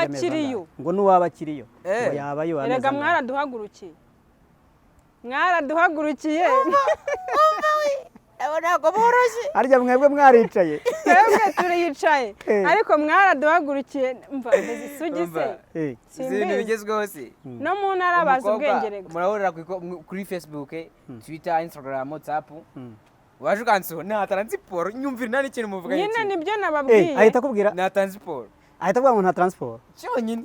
n'uwabakiriyo ngo n'uwabakiriyo ngo yabayo erega mwaraduhagurukiye ntabwo boroshye harya mwebwe mwaricaye twebwe turiyicaye ariko mwaraduhagurukiye mva isugi se ibintu bigezweho se no mu ntara bazi ubwenge rega murahurira kuri Facebook Twitter Instagram WhatsApp waje ukansoho nta transport nyumvira nta n'ikintu muvuga nyine nibyo nababwiye ahita akubwira nta transport ahita avuga ngo nta transport cyonyine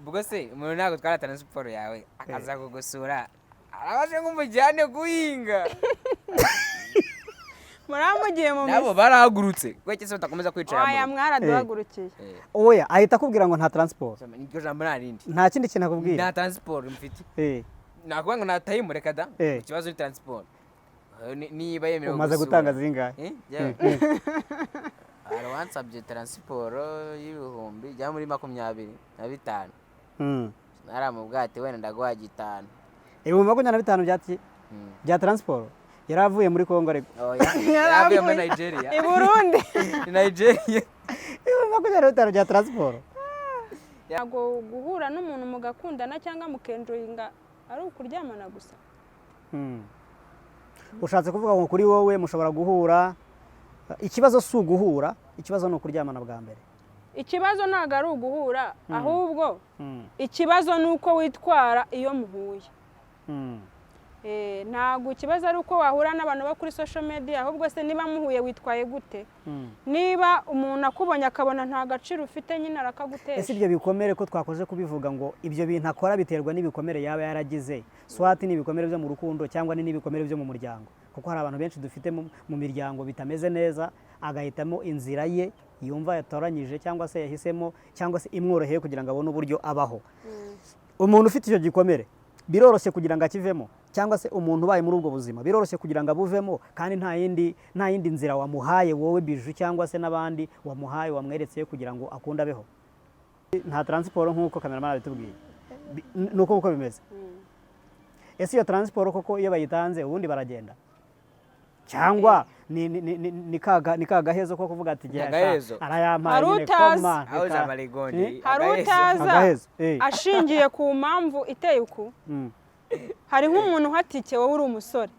ubwo se umuntu ntabwo twara transport yawe akaza kugusura arabaje nk'umujyane guhinga muramugiye mu nabo barahagurutse kweke se batakomeza kwicara aya mwaraduhagurukiye oya ahita akubwira ngo nta transport niryo jambo narindi nta kindi kintu akubwira nta transport mfite nakuvuga ngo natayimureka da ikibazo ni transport niba yemerewe umaze gutanga zingahe wansabye transport y'ibihumbi jya muri 25 naramubwira ati wenda ndaguha 5 ibihumbi 25 byati bya transport yaravuye muri Kongo ariko yaravuye muri Nigeria i Burundi Nigeria ibihumbi 25 bya transport yago guhura n'umuntu mugakundana cyangwa mukenjoyinga ari ukuryamana gusa ushatse kuvuga ngo kuri wowe mushobora guhura ikibazo si uguhura ikibazo ni ukuryamana bwa mbere ikibazo ntabwo ari uguhura ahubwo ikibazo ni uko witwara iyo muhuye ntabwo ikibazo ari uko wahura n'abantu bo kuri social media ahubwo se niba muhuye witwaye gute niba umuntu akubonye akabona nta gaciro ufite nyine arakagutesha ese ibyo bikomere ko twakoze kubivuga ngo ibyo bintu akora biterwa n'ibikomere yaba yaragize swati n'ibikomere byo mu rukundo cyangwa n'ibikomere byo mu muryango kuko hari abantu benshi dufite mu miryango bitameze neza agahitamo inzira ye yumva yatoranyije cyangwa se yahisemo cyangwa se imworoheye kugira ngo abone uburyo abaho umuntu ufite icyo gikomere biroroshye kugira ngo akivemo cyangwa se umuntu ubaye muri ubwo buzima biroroshye kugira ngo abuvemo kandi nta yindi nzira wamuhaye wowe biju cyangwa se n'abandi wamuhaye wamweretse kugira ngo akunde abeho nta transport nk'uko kameramani abitubwiye nuko uko bimeze ese iyo transport koko iyo bayitanze ubundi baragenda cyangwa ni kaga hezo ko kuvuga ati arayampaye harutaza ashingiye ku mpamvu iteye uku hari nk'umuntu uhatike wowe uri umusore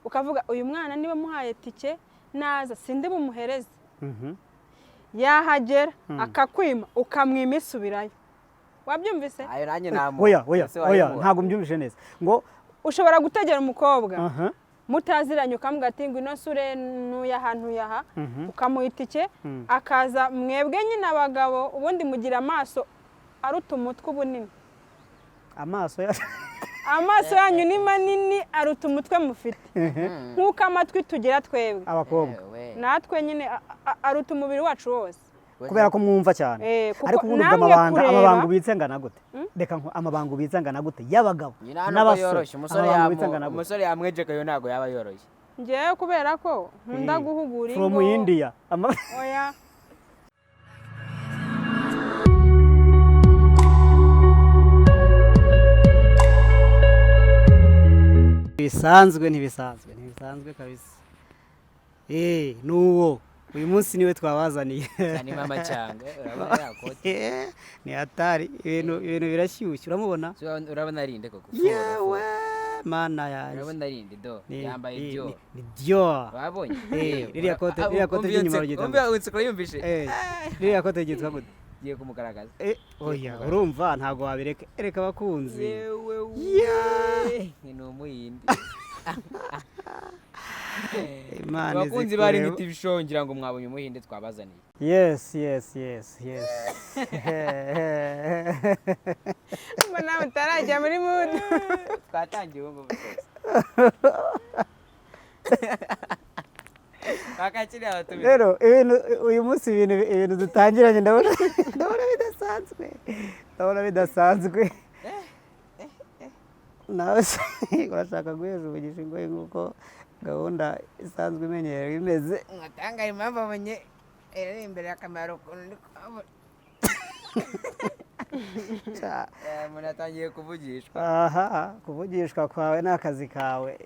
ukavuga uyu mwana niba muhaye tike naza sinde bumuhereze yahagera akakwima ukamwima isubirayo wabyumvise oya ntabwo mbyumvise neza ngo ushobora gutegera umukobwa mutaziranye ukamubwira ati ngo ino sure nuyaha ukamuha itike akaza mwebwe nyine abagabo ubundi mugira amaso aruta umutwe ubunini amaso yanyu ni manini aruta umutwe mufite nk'uko amatwi tugira twebwe abakobwa natwe nyine aruta umubiri wacu wose kubera ko mwumva cyane ariko ubundi amabanga ubitse ngana gute reka amabanga ubitse ngana gute y'abagabo n'abasore umusore yamwejeka yo ntago yaba yoroshye ngewe kubera ko nkunda guhugura ingo from India oya ntibisanzwe kabisa nuwo uyu munsi niwe twabazaniye ni mama cyangwa urabona yakote ni hatari ibintu birashyushye uramubona urabona arinde koko yewe mana yaje urabona arinde do yambaye byo ni byo babonye ririya kote ry'inyuma rugita umva utsiko yumvishe ririya kote ryitwa gute giye kumugaragaza oya urumva ntago wabireka ereka abakunzi yewe ni umuyindi abakunzi bari ngiti bishongira ngo mwabonye umuhinde twabazaniye yes mbona utarajya muri mood twatangiye ngo bakakiri abatumire rero uyu munsi ibintu dutangiranye ndabona bidasanzwe nawe urashaka guheza umugisha ingoyi nk'uko gahunda isanzwe imenyerewe imeze ngatanga impamvu abonye imbere y'akamaro ukuntu umuntu atangiye kuvugishwa kuvugishwa kwawe ni akazi kawe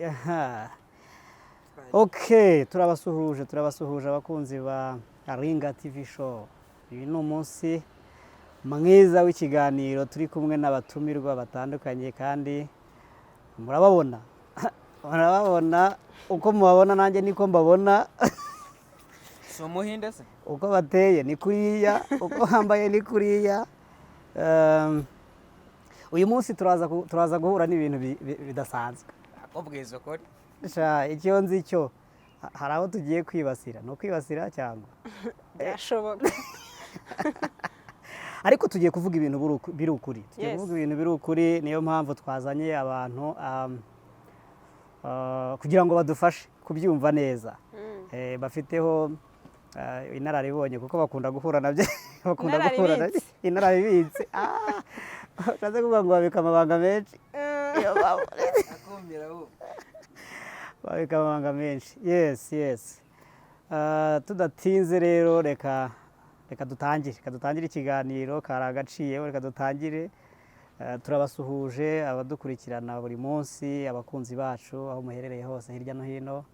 ok turabasuhuje abakunzi ba Ringa TV show uyu ni umunsi mwiza w'ikiganiro turi kumwe n'abatumirwa batandukanye kandi murababona uko mubabona nanjye niko mbabona. si umuhinde se uko bateye ni kuriya, uko bambaye ni kuriya. Uyu munsi turaza guhura n'ibintu bidasanzwe. akubwiza ukuri icyo nzi cyo hari abo tugiye kwibasira. Ni ukwibasira cyangwa byashoboka. ariko tugiye kuvuga ibintu biri ukuri. Tugiye kuvuga ibintu biri ukuri, niyo mpamvu twazanye abantu kugira ngo badufashe kubyumva neza. Bafiteho inararibonye kuko bakunda guhura nabyo. Inararibitse. Ushatse kuvuga ngo babika amabanga menshi. Babika amabanga menshi. Yes. Tudatinze rero reka dutangire ikiganiro kari agaciyeho. Reka dutangire. Turabasuhuje abadukurikirana buri munsi, abakunzi bacu aho muherereye hose hirya no hino,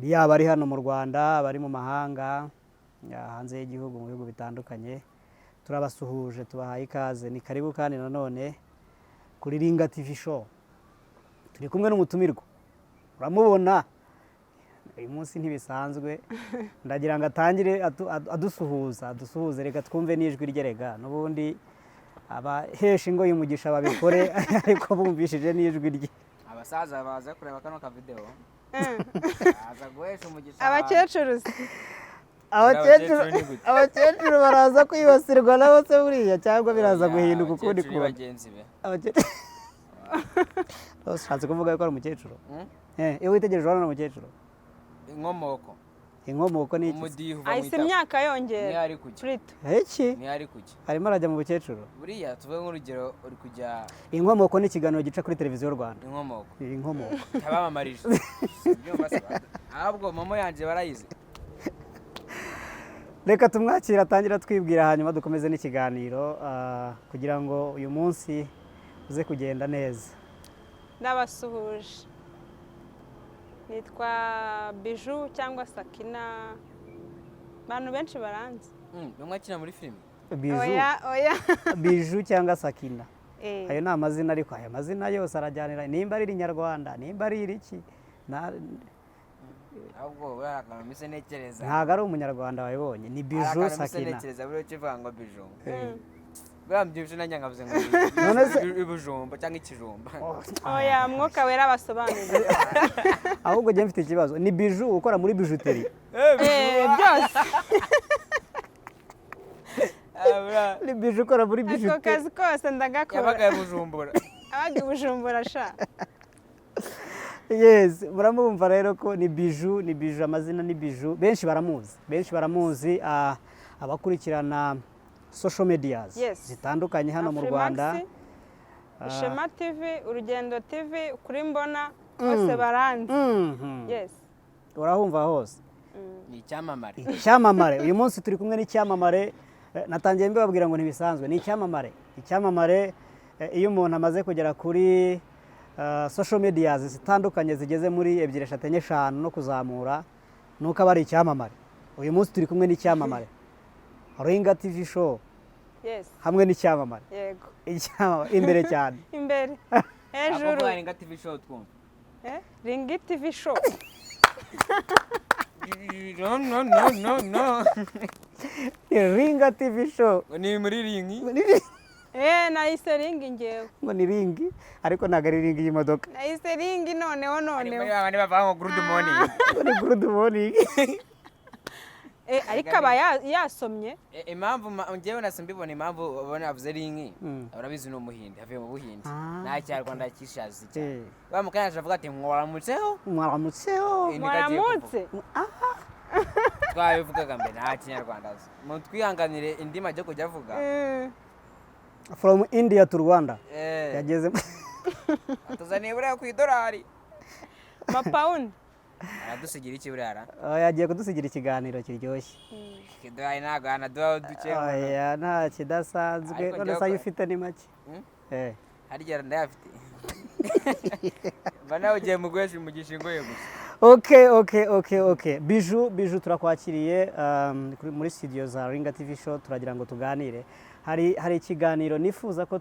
yaba ari hano mu Rwanda, bari mu mahanga, hanze y'igihugu, mu bihugu bitandukanye. Turabasuhuje, tubahaye ikaze. Ni karibu kandi nanone kuri Ringa TV show. Turi kumwe n'umutumirwa, uramubona uyu munsi ntibisanzwe. Ndagira ngo atangire adusuhuze. Reka twumve n'ijwi rye. Rega n'ubundi abahesha ingo y'umugisha babikore ariko bumvishije n'ijwi rye. abasaza baza kureba kano ka video baza guhesha umugisha Abakecuru abakecuru baraza kwibasirwa nabo se buriya, cyangwa biraza guhinduka ukundi kubona bagenzi be. Ushatse kuvuga ko ari umukecuru? Iyo witegereje urabona umukecuru. Inkomoko ni iki? umudiho ahise imyaka yongera. ntiyari kujya iki? ntiyari kujya Arimo arajya mu bukecuru. buriya tuvuge nk'urugero uri kujya Inkomoko ni ikiganiro gica kuri televiziyo y'u Rwanda. inkomoko yabamamarije ahubwo mama yanjye barayizi. Reka tumwakira atangira twibwira, hanyuma dukomeze n'ikiganiro kugira ngo uyu munsi uze kugenda neza. Ndabasuhuje. Nitwa Biju cyangwa Sakina, abantu benshi baranzi. Bamwe akina muri filime. Oya. Biju cyangwa Sakina. Ayo ni amazina, ariko aya mazina yose arajyanira. Nimba ari Inyarwanda, nimba ari iriki, ahubwo barakantu mise nekereza. ntabwo ari umunyarwanda wabibonye. Ni Biju Sakina. Nekereza buri kivuga ngo Biju. Bambyuje nanyangavuze ngo ibujumba cyangwa ikijumba. Oya, Mwuka Wera basobanurira. Ahubwo njye mfite ikibazo. Ni Biju ukora muri bijuteri? Byose. Ni Biju ukora muri bijuteri? Ako kazi kose ndagakora. Yabaga Bujumbura. Abaga Bujumbura sha. Yes, muramumva rero ko ni Biju, amazina ni Biju. Benshi baramuzi abakurikirana social medias zitandukanye hano mu Rwanda. Ishema TV, Urugendo TV, kuri Mbona hose baranzi. Yes. Urahumva hose. Ni icyamamare. Icyamamare. Uyu munsi turi kumwe n'icyamamare. Natangiye mbibabwira ngo ntibisanzwe. Ni icyamamare. Iyo umuntu amaze kugera kuri social medias zitandukanye zigeze muri 2, 3, 4, 5 no kuzamura, nuko aba ari icyamamare. Uyu munsi turi kumwe n'icyamamare. Ringa TV show. Yes. Hamwe n'icyamamare. Yego. Icyamamare imbere cyane. Imbere. Hejuru. Ringa TV show twumva. Ringa TV show. No. Ringa TV show. Ni muri ringi. Nahise ringi ngewe. Ngo ni ringi, ariko ntabwo ari ringi y'imodoka. Nahise ringi noneho. Abandi bavuga ngo good morning. Ni good morning. Ariko aba yasomye. Impamvu njyewe nasa mbibona impamvu ubona avuze ringi, urabizi ni umuhinde, avuye mu Buhinde. Nta Kinyarwanda kishazi cyane. Bamukanya avuga ati mwaramutseho. Mwaramutse. Twabivugaga mbere nta Kinyarwanda. Mutwihanganire indimi ajya kujya avuga. From India to Rwanda. Yageze. Tuzaniye buriya ku idolari. Mapawundi. Aradusigira iki buriya? Yagiye kudusigira ikiganiro kiryoshye. Idolari ntabwo hanaduha duke. Oya, nta kidasanzwe. None se ufite ni make? Harya ndayafite. Bana ugiye mu guhesha umugisha ingoye gusa. Okay. Biju turakwakiriye muri studio za Ringa TV show, turagira ngo tuganire. hari ikiganiro nifuza ko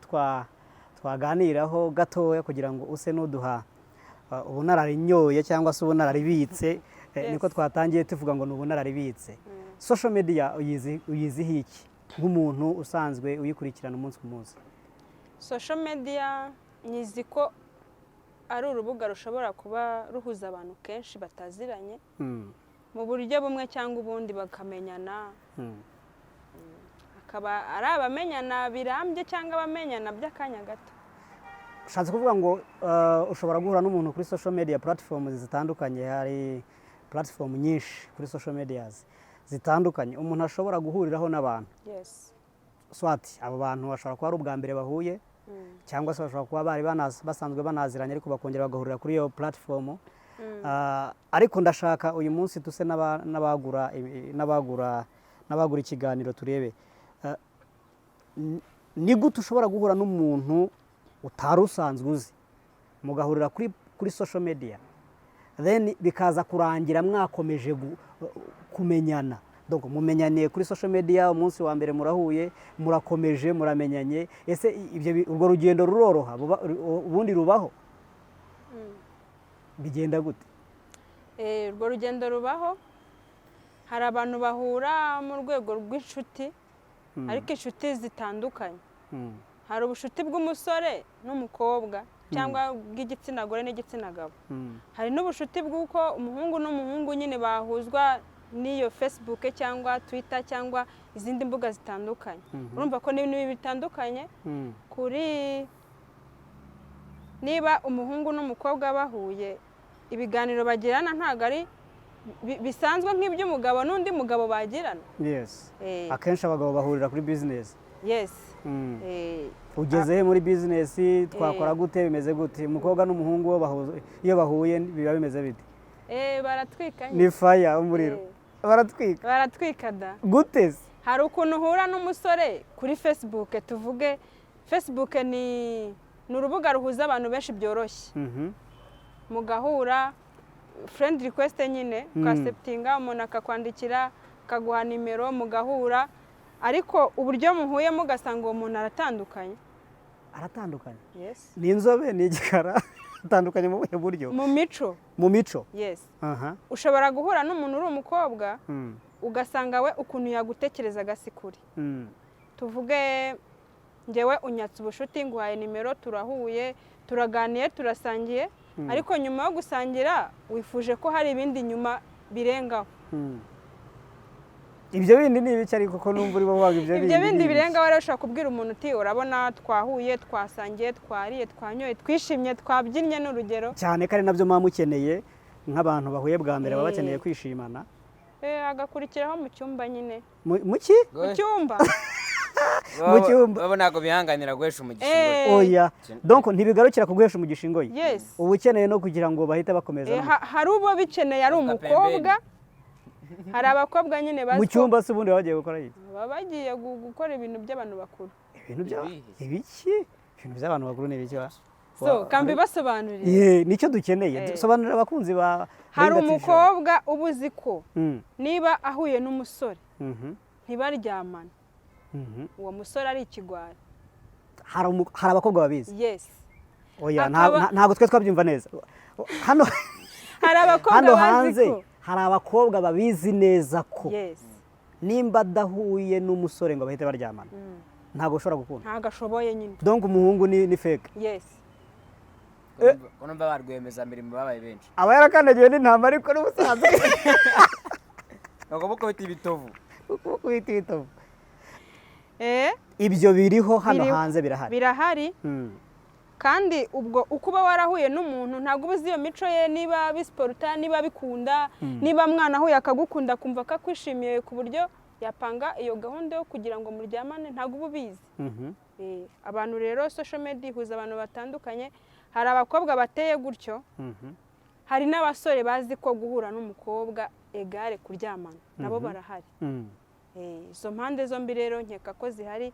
twaganiraho gatoya kugira ngo use n'uduha ubunararibonye cyangwa se ubunararibitse niko twatangiye tuvuga ngo ni ubunararibitse social media uyiziho iki nk'umuntu usanzwe uyikurikirana umunsi ku munsi? social media nyizi ko ari urubuga rushobora kuba ruhuza abantu kenshi bataziranye mu buryo bumwe cyangwa ubundi bakamenyana, akaba ari abamenyana birambye cyangwa abamenyana by'akanya gato. Ushatse kuvuga ngo ushobora guhura n'umuntu kuri social media platform zitandukanye. Hari platform nyinshi kuri social media zitandukanye umuntu ashobora guhuriraho n'abantu. Yes. Swati abo bantu bashobora kuba ari ubwa mbere bahuye cyangwa se bashobora kuba bari basanzwe banaziranye ariko bakongera bagahurira kuri iyo platform. Ariko ndashaka uyu munsi tuse n'abagura ikiganiro turebe ni gute ushobora guhura n'umuntu utari usanzwe uzi mugahurira kuri social media then bikaza kurangira mwakomeje kumenyana. Donc mumenyaniye kuri social media umunsi wa mbere murahuye murakomeje muramenyanye. Ese urwo rugendo ruroroha ubundi rubaho bigenda gute? Urwo rugendo rubaho. Hari abantu bahura mu rwego rw'inshuti ariko inshuti zitandukanye. Hari ubushuti bw'umusore n'umukobwa cyangwa bw'igitsina gore n'igitsina gabo. Hari n'ubushuti bw'uko umuhungu n'umuhungu nyine bahuzwa n'iyo Facebook cyangwa Twitter cyangwa izindi mbuga zitandukanye. Urumva ko n'ibintu bitandukanye kuri niba umuhungu n'umukobwa bahuye ibiganiro bagirana ntago ari bisanzwe nk'iby'umugabo n'undi mugabo bagirana. Yes. Akenshi abagabo bahurira kuri business. Yes. Ugeze muri business twakora gute bimeze gute? Umukobwa n'umuhungu iyo bahuye biba bimeze bite? Baratwika. Ni fire umuriro. Baratwika da. Gute? Hari ukuntu uhura n'umusore kuri Facebook, tuvuge Facebook ni urubuga ruhuza abantu benshi byoroshye. Mugahura friend request nyine ukacceptinga umuntu akakwandikira akaguha nimero mugahura, ariko uburyo muhuye mugasanga uwo muntu aratandukanye. Yes. Ni inzobe ni igikara atandukanye mu buryo? Mu mico. Yes. Ushobora guhura n'umuntu uri umukobwa ugasanga we ukuntu yagutekerezaga si kuri. Tuvuge njyewe unyatse ubushuti nguhaye nimero turahuye turaganiye turasangiye, ariko nyuma yo gusangira wifuje ko hari ibindi nyuma birengaho. Ibyo bindi ni ibiki ariko ko numva uri bavuga ibyo bindi birengaho rero ushobora kubwira umuntu uti urabona twahuye twasangiye twariye twanyoye twishimye twabyinnye n'urugero. Cyane kare nabyo mukeneye nk'abantu bahuye bwa mbere baba bakeneye kwishimana. Agakurikiraho mu cyumba nyine. Mu ki? Mu cyumba. Mu cyumba. Baba nako bihanganira guhesha umugishingo. Oya. Donc ntibigarukira kuguhesha umugishingo ye. Yes. Ubu ukeneye no kugira ngo bahite bakomeza. Hari ubo bikeneye ari umukobwa. Hari abakobwa nyine bazi. Mu cyumba se ubundi bagiye gukora iki? Baba bagiye gukora ibintu by'abantu bakuru. Ibiki? Ibintu by'abantu bakuru ni ibiki? So kambi basobanurira. Nicyo dukeneye. Sobanurira abakunzi ba. Hari umukobwa ubuzi ko niba ahuye n'umusore ntibaryamana. Uwo musore ari ikigwari. Hari abakobwa babizi. Yes. Oya ntabwo twe twabyumva neza. Hano hari abakobwa bazi ko hari abakobwa babizi neza ko yes nimba dahuye n'umusore ngo bahite baryamana ntago ushobora gukunda. Ntago ashoboye nyine. Donc umuhungu ni fake. Yes. Kono barwemeza mirimo babaye benshi. Aba yarakandagiye n'intamba ariko n'ubusanzwe. Nako bukubita ibitovu. Bukubita ibitovu. Ibyo biriho hano hanze birahari. Birahari. Kandi ubwo ukuba warahuye n'umuntu ntabwo ubuzi iyo mico ye, niba bisporta niba bikunda niba mwana ahuye akagukunda kumva akakwishimiye ku buryo yapanga iyo gahunda yo kugira ngo muryamane ntabwo ubizi. Abantu rero social media ihuza abantu batandukanye. Hari abakobwa bateye gutyo, hari n'abasore bazi ko guhura n'umukobwa egare kuryamana nabo barahari. Izo mpande zombi rero nkeka ko zihari.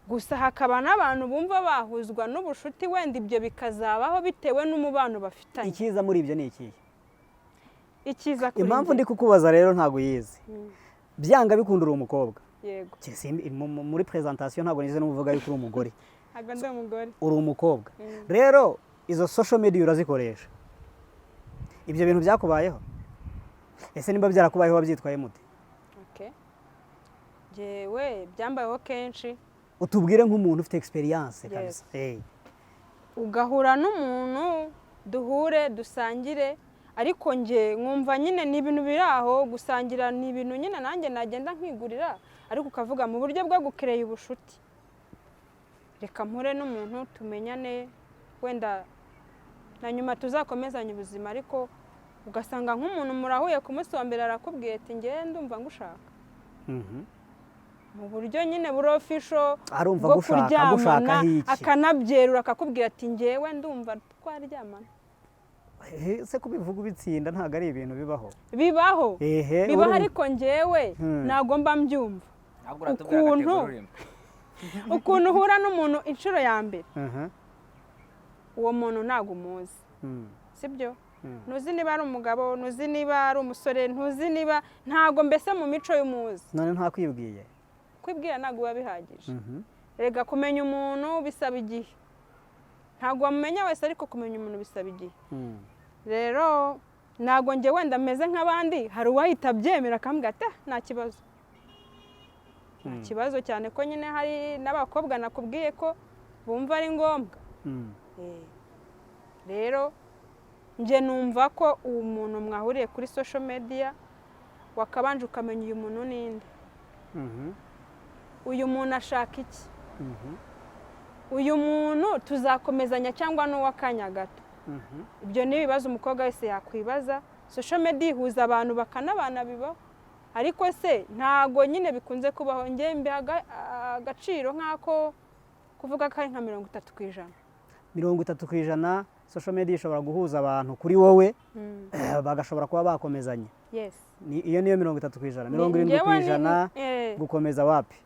Gusa hakaba n'abantu bumva bahuzwa n'ubushuti wenda ibyo bikazabaho bitewe n'umubano bafitanye. Ikiza muri ibyo ni iki? Ikiza kuri impamvu ndi kukubaza rero ntago yize. Byanga bikundura umukobwa yego muri presentation ntabwo nize n'uvuga yuko uri umugore ntabwo ndi umugore uri umukobwa rero izo social media urazikoresha ibyo bintu byakubayeho ese nimba byarakubayeho wabyitwaye mute jewe byambayeho kenshi utubwire nk'umuntu ufite experience kabisa ugahura n'umuntu duhure dusangire ariko nge nkumva nyine ni ibintu biri aho gusangira ni ibintu nyine nanjye nagenda nkigurira ariko ukavuga mu buryo bwo gukereye ubushuti reka mpure n'umuntu tumenyane wenda na nyuma tuzakomezanya ubuzima ariko ugasanga nk'umuntu murahuye ku munsi wa mbere arakubwiye ati nge ndumva ngushaka mu buryo nyine burofisho bwo kuryamana akanabyerura akakubwira ati ngewe ndumva twaryamana se kubivuga ubitsinda ntabwo ari ibintu bibaho bibaho ariko ngewe ntabwo mba mbyumva ukuntu uhura n'umuntu inshuro ya mbere uwo muntu ntabwo umuzi sibyo ntuzi niba ari umugabo ntuzi niba ari umusore ntuzi niba ntabwo mbese mu mico y'umuzi none ntakwibwiye kwibwira ntabwo biba bihagije rega kumenya umuntu bisaba igihe ntabwo wamumenya wese ariko kumenya umuntu bisaba igihe rero ntabwo njye wenda meze nk'abandi hari uwahita abyemera akambwira ati nta kibazo nta kibazo cyane ko nyine hari n'abakobwa nakubwiye ko bumva ari ngombwa rero njye numva ko uwo muntu mwahuriye kuri social media wakabanje ukamenya uyu muntu ninde uyu muntu ashaka iki uyu muntu tuzakomezanya cyangwa n'uw'akanya gato ibyo ni ibibazo umukobwa wese yakwibaza social media ihuza abantu bakanabana bibaho ariko se ntago nyine bikunze kubaho njye mbiha agaciro nk'ako kuvuga ko ari nka 30%. 30% social media ishobora guhuza abantu kuri wowe bagashobora kuba bakomezanya. Yes. Iyo niyo 30%. 70% gukomeza wapi?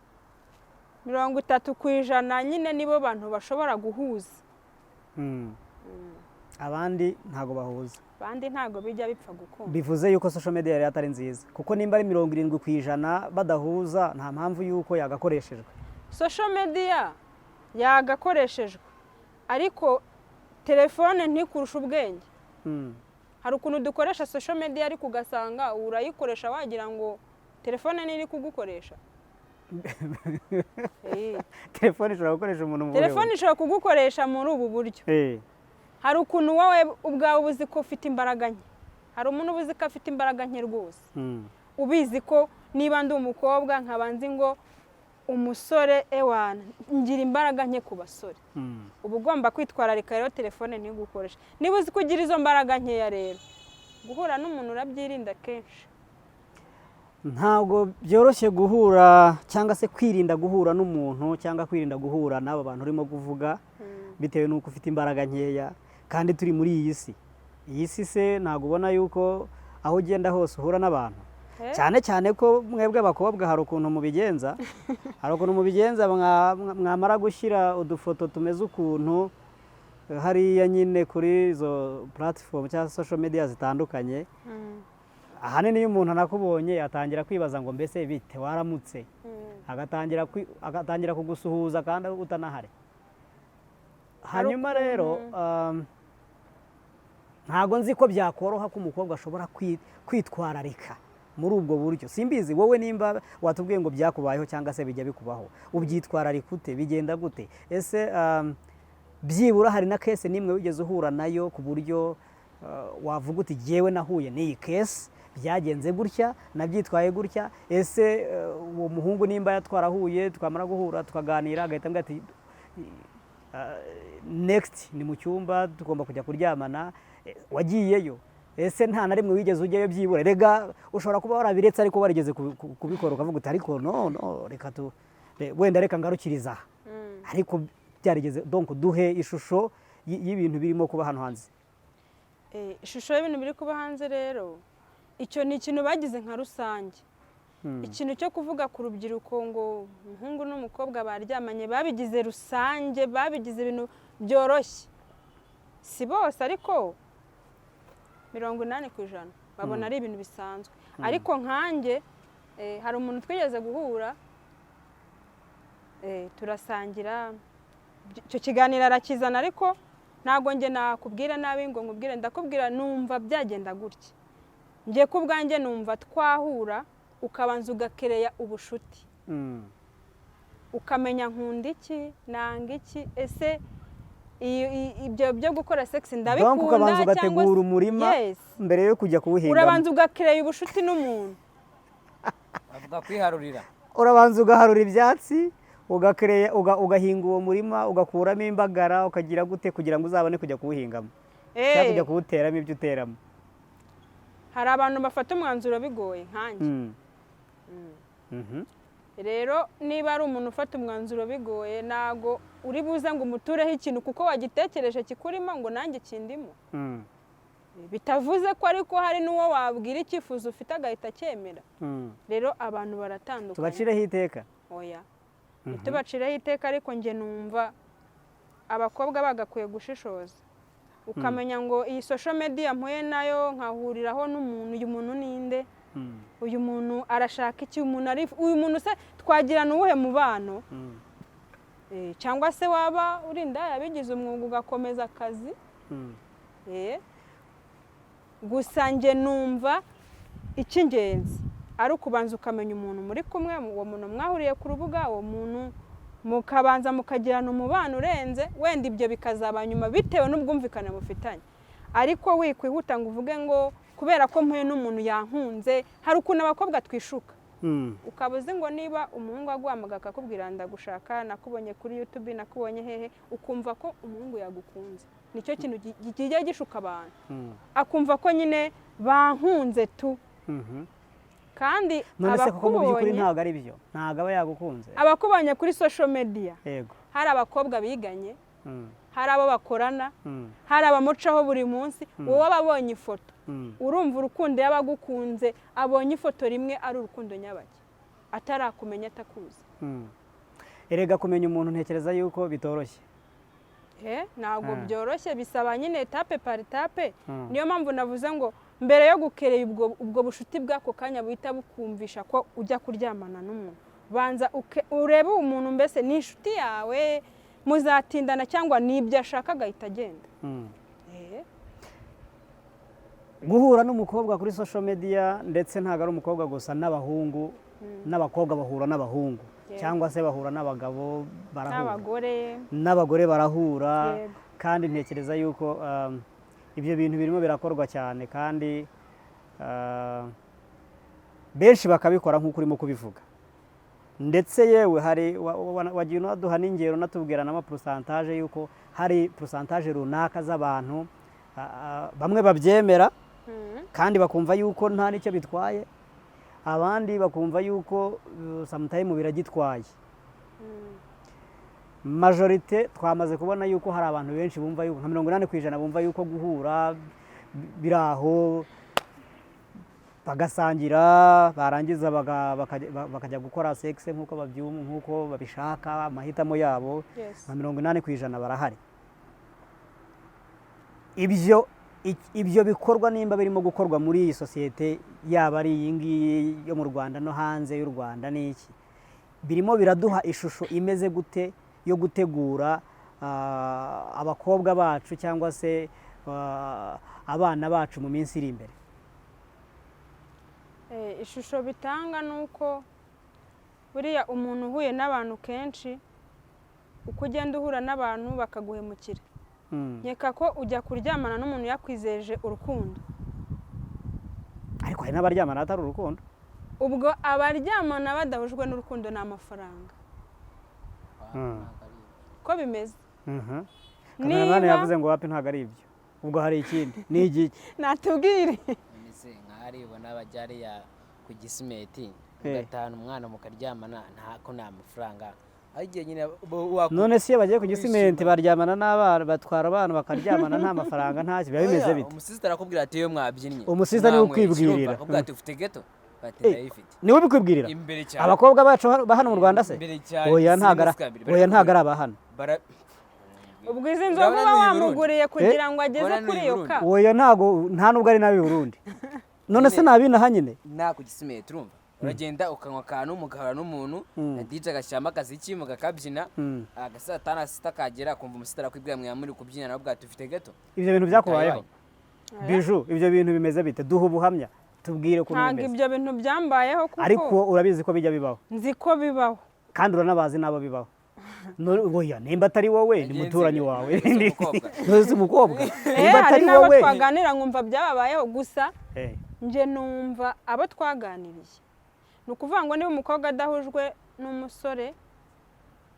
30% nyine nibo bantu bashobora guhuza. Abandi ntago bahuza. Abandi ntago bijya bipfa gukunda. Bivuze yuko social media yari atari nziza kuko nimba ari 70% badahuza nta mpamvu yuko yagakoreshejwe. Social media yagakoreshejwe ariko telefone ntikurusha ubwenge. Hari ukuntu dukoresha social media ariko ugasanga urayikoresha wagira ngo telefone niri kugukoresha. Telefone ishobora gukoresha umuntu mu buryo. Telefone ishobora kugukoresha muri ubu buryo. Hari ukuntu wowe ubwawe ubuzi ko ufite imbaraga nke. Hari umuntu ubuzi ko afite imbaraga nke rwose. Ubizi ko niba ndi umukobwa nkabanzi ngo umusore ewana ngira imbaraga nke ku basore. Uba ugomba kwitwararika rero telefone ntigukoresha. Niba uzi kugira izo mbaraga nkeya rero guhura n'umuntu urabyirinda kenshi. Ntabwo byoroshye guhura cyangwa se kwirinda guhura n'umuntu cyangwa kwirinda guhura n'abo bantu urimo kuvuga bitewe n'uko ufite imbaraga nkeya kandi turi muri iyi si. Iyi si se ntabwo ubona yuko aho ugenda hose uhura n'abantu cyane cyane ko mwebwe abakobwa hari ukuntu mubigenza mwamara gushyira udufoto tumeze ukuntu hariya nyine kuri izo platform cyangwa social media zitandukanye. Ahanini iyo umuntu anakubonye atangira kwibaza ngo mbese bite waramutse agatangira kugusuhuza kandi utanahari. Hanyuma rero ntago nzi ko byakoroha ko umukobwa ashobora kwitwararika muri ubwo buryo. Simbizi wowe nimba watubwiye ngo byakubayeho cyangwa se bijya bikubaho ubyitwararika ute bigenda gute? Ese byibura hari na case nimwe wigeze uhura nayo ku buryo wavuga uti jewe nahuye n'iyi case byagenze gutya nabyitwaye gutya? Ese uwo muhungu nimba yatwarahuye tukamara guhura tukaganira agahita mbwa ati next ni mu cyumba tugomba kujya kuryamana, wagiyeyo? Ese nta na rimwe wigeze ujyayo byibura? Rega ushobora kuba warabiretse ariko warigeze kubikora ukavuga uti ariko no reka wenda reka ngarukiriza ariko byarigeze. Donc duhe ishusho y'ibintu birimo kuba hano hanze. Ishusho y'ibintu biri kuba hanze rero icyo ni ikintu bagize nka rusange. Ikintu cyo kuvuga ku rubyiruko ngo umuhungu n'umukobwa baryamanye babigize rusange, babigize ibintu byoroshye. Si bose ariko 80% babona ari ibintu bisanzwe. Ariko nkanjye hari umuntu twigeze guhura turasangira icyo kiganiro arakizana ariko ntabwo njye nakubwira nabi ngo nkubwire, ndakubwira numva byagenda gutya, njye ku bwanjye numva twahura ukabanza ugakereya ubushuti, ukamenya nkunda iki nanga iki, ese ibyo byo gukora sex ndabikunda ukabanza ugategura umurima mbere yo kujya kuwuhinga, urabanza ugakereya ubushuti n'umuntu, bavuga kwiharurira, urabanza ugaharura ibyatsi ugahinga uwo murima ugakuramo imbagara ukagira gute kugira ngo uzabone kujya kuwuhingamo cyangwa kujya kuwuteramo ibyo uteramo. Hari abantu bafata umwanzuro bigoye nkanjye. Rero niba ari umuntu ufata umwanzuro bigoye ntago uri buze ngo umutureho ikintu kuko wagitekereje kikurimo ngo nanjye kindimo, bitavuze ko ariko hari n'uwo wabwira icyifuzo ufite agahita cyemera. Rero abantu baratandukanye, tubacireho iteka. Oya ntitubacireho iteka, ariko njye numva abakobwa bagakwiye gushishoza, ukamenya ngo iyi social media mpuye nayo nkahuriraho n'umuntu, uyu muntu ninde, uyu muntu arashaka iki, uyu muntu se twagirana uwuhe mubano, cyangwa se waba urinda yabigize umwuga ugakomeza akazi. Gusa njye numva icy'ingenzi ari ukubanza ukamenya umuntu muri kumwe, uwo muntu mwahuriye ku rubuga, uwo muntu mukabanza mukagirana umubano urenze, wenda ibyo bikazaba nyuma bitewe n'ubwumvikane mufitanye, ariko wikwihuta ngo uvuge ngo kubera ko mpuye n'umuntu yankunze. Hari ukuntu abakobwa twishuka, ukaba uzi ngo niba umuhungu aguhamagara akakubwira ndagushaka, nakubonye kuri YouTube, nakubonye hehe, ukumva ko umuhungu yagukunze. Nicyo kintu kijya gishuka abantu, akumva ko nyine bankunze tu. Kandi abakubonye ntabwo ari byo, ntabwo aba yagukunze. Abakubonye kuri social media, hari abakobwa biganye, hari abo bakorana, hari abamucaho buri munsi, wowe ababonye ifoto urumva urukundo yabagukunze, abonye ifoto rimwe ari urukundo nyabaki, atarakumenya atakuzi. Erega kumenya umuntu ntekereza yuko bitoroshye. Ntabwo byoroshye, bisaba nyine etape par etape. Niyo mpamvu navuze ngo mbere yo gukereye ubwo bushuti bw'ako kanya buhita bukumvisha ko ujya kuryamana n'umuntu, banza urebe umuntu mbese ni inshuti yawe, muzatindana cyangwa nibyo ashaka agahita agenda. Guhura n'umukobwa kuri social media, ndetse ntabwo ari umukobwa gusa, n'abahungu n'abakobwa bahura n'abahungu, cyangwa se bahura n'abagabo barahura, n'abagore barahura. Kandi ntekereza yuko ibyo bintu birimo birakorwa cyane, kandi benshi bakabikora nk'uko urimo kubivuga. Ndetse yewe hari wagiye unaduha n'ingero unatubwira n'amapurusantaje yuko hari purusantaje runaka z'abantu bamwe babyemera kandi bakumva yuko nta n'icyo bitwaye, abandi bakumva yuko samutayimu biragitwaye. Majorite twamaze kubona yuko hari abantu benshi bumva yuko nka 80% bumva yuko guhura biraho bagasangira, barangiza bakajya gukora sex nk'uko babyumva, nk'uko babishaka, amahitamo yabo. Nka 80% barahari. Ibyo bikorwa nimba birimo gukorwa muri iyi sosiyete, yaba ari iyi ngiyi yo mu Rwanda no hanze y'u Rwanda, n'iki birimo biraduha ishusho imeze gute yo gutegura abakobwa bacu cyangwa se abana bacu mu minsi iri imbere. Ishusho bitanga nuko buriya umuntu uhuye n'abantu kenshi, uko ugenda uhura n'abantu bakaguhemukira, nkeka ko ujya kuryamana n'umuntu yakwizeje urukundo, ariko hari n'abaryamana atari urukundo. Ubwo abaryamana badahujwe n'urukundo ni amafaranga, ko bimeze. Kameramani yavuze ngo wapi ntabwo ari ibyo, ubwo hari ikindi ni igiki natubwire. Nk'aribona bajyariya ku Gisimenti ugatahana umwana mukaryamana, ntako nta mafaranga. None se iyo bagiye ku Gisimenti baryamana n'abana, batwara abana bakaryamana nta mafaranga, nta biba bimeze bite? Umusista arakubwira ati iyo mwabyinnye, umusista niwe ukwibwirira, akubwira ati ufite geto, bati ndayifite, niwe bikwibwirira. Abakobwa bacu bahano mu Rwanda se? Oya ntago ari abahano. Ubwo izi nzoga uba wamuguriye kugira ngo ageze kuri iyo ka? Oya nta nubwo ari nabi Burundi. None se nabinaha nyine nta ku Gisimenti urumva uragenda ukanywa akantu mugahura n'umuntu na DJ agashyiramo akaziki mugakabyina saa tanu sita kagera akumva umusitari akwibwira mwe muri kubyina nabwo tufite gato. Ibyo bintu byakubayeho Biju, ibyo bintu bimeze bite? Duha ubuhamya tubwire ko ntabwo ibyo bintu byambayeho kuko ariko urabizi ko bijya bibaho. Nzi ko bibaho Kandi uranabazi nabo bibaho. Oya nimba atari wowe ni muturanyi wawe. Ntuzi umukobwa. Nimba atari wowe twaganira nkumva byababayeho gusa nje numva abo twaganiriye. Ni ukuvuga ngo niba umukobwa adahujwe n'umusore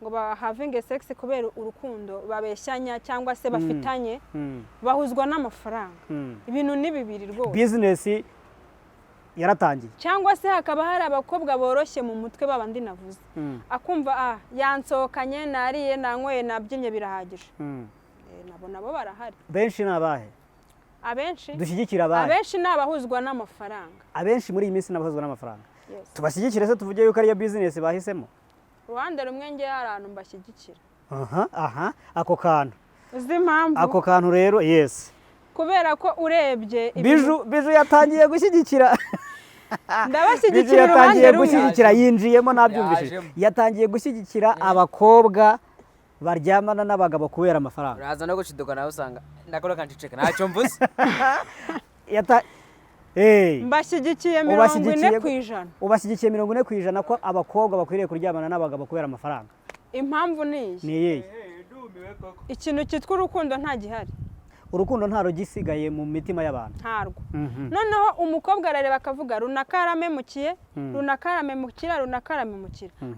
ngo bahavinge sex kubera urukundo babeshyanya cyangwa se bafitanye bahuzwa n'amafaranga. Ibintu ni bibiri rwose. Business yaratangiye cyangwa se hakaba hari abakobwa boroshye mu mutwe babandi navuze akumva yansokanye nariye nanyweye nabyinye birahagije nabo barahari. Benshi nabahe abenshi dushyigikira abahe abenshi nabahuzwa n'amafaranga. Abenshi muri iyi minsi nabahuzwa n'amafaranga. Tubashyigikire se tuvuge yuko ariyo business bahisemo. Ruhande rumwe nge yarantu mbashyigikira. Ako kantu uzi impamvu ako kantu rero yes kubera ko urebye Biju yatangiye gushyigikira ndabashyigikira uruhande rumwe gushyigikira yinjiyemo nabyumvishije yatangiye gushyigikira abakobwa baryamana n'abagabo kubera amafaranga. Uraza no guciduka nawe usanga ndakora kanticeka ntacyo mvuze. Mbashyigikiye 40%. Ubashyigikiye 40% ko abakobwa bakwiriye kuryamana n'abagabo kubera amafaranga. Impamvu ni iyi ikintu cyitwa urukundo nta gihari. Urukundo nta rugisigaye mu mitima y'abantu. Ntarwo. Noneho umukobwa arareba akavuga runakaramemukiye runakaramemukira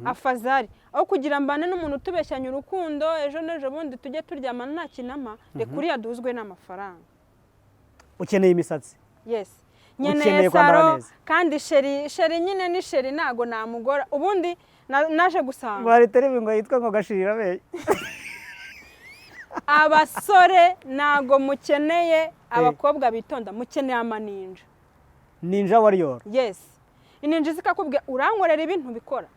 afazari aho kugira mbane n'umuntu tubeshyanya urukundo ejo nejo bundi tujye turyamana nta kinama reka uriya duzwe n'amafaranga. Ukeneye imisatsi. Yes. Nyeneye saro kandi sheri nyine ni sheri nago namugora ubundi naje gusanga bari televi ngo yitwa ngo gashirira be abasore nago mukeneye abakobwa bitonda mukeneye amaninja. Ninja warrior. Yes. Ininja zikakubwira urankorera ibintu bikora.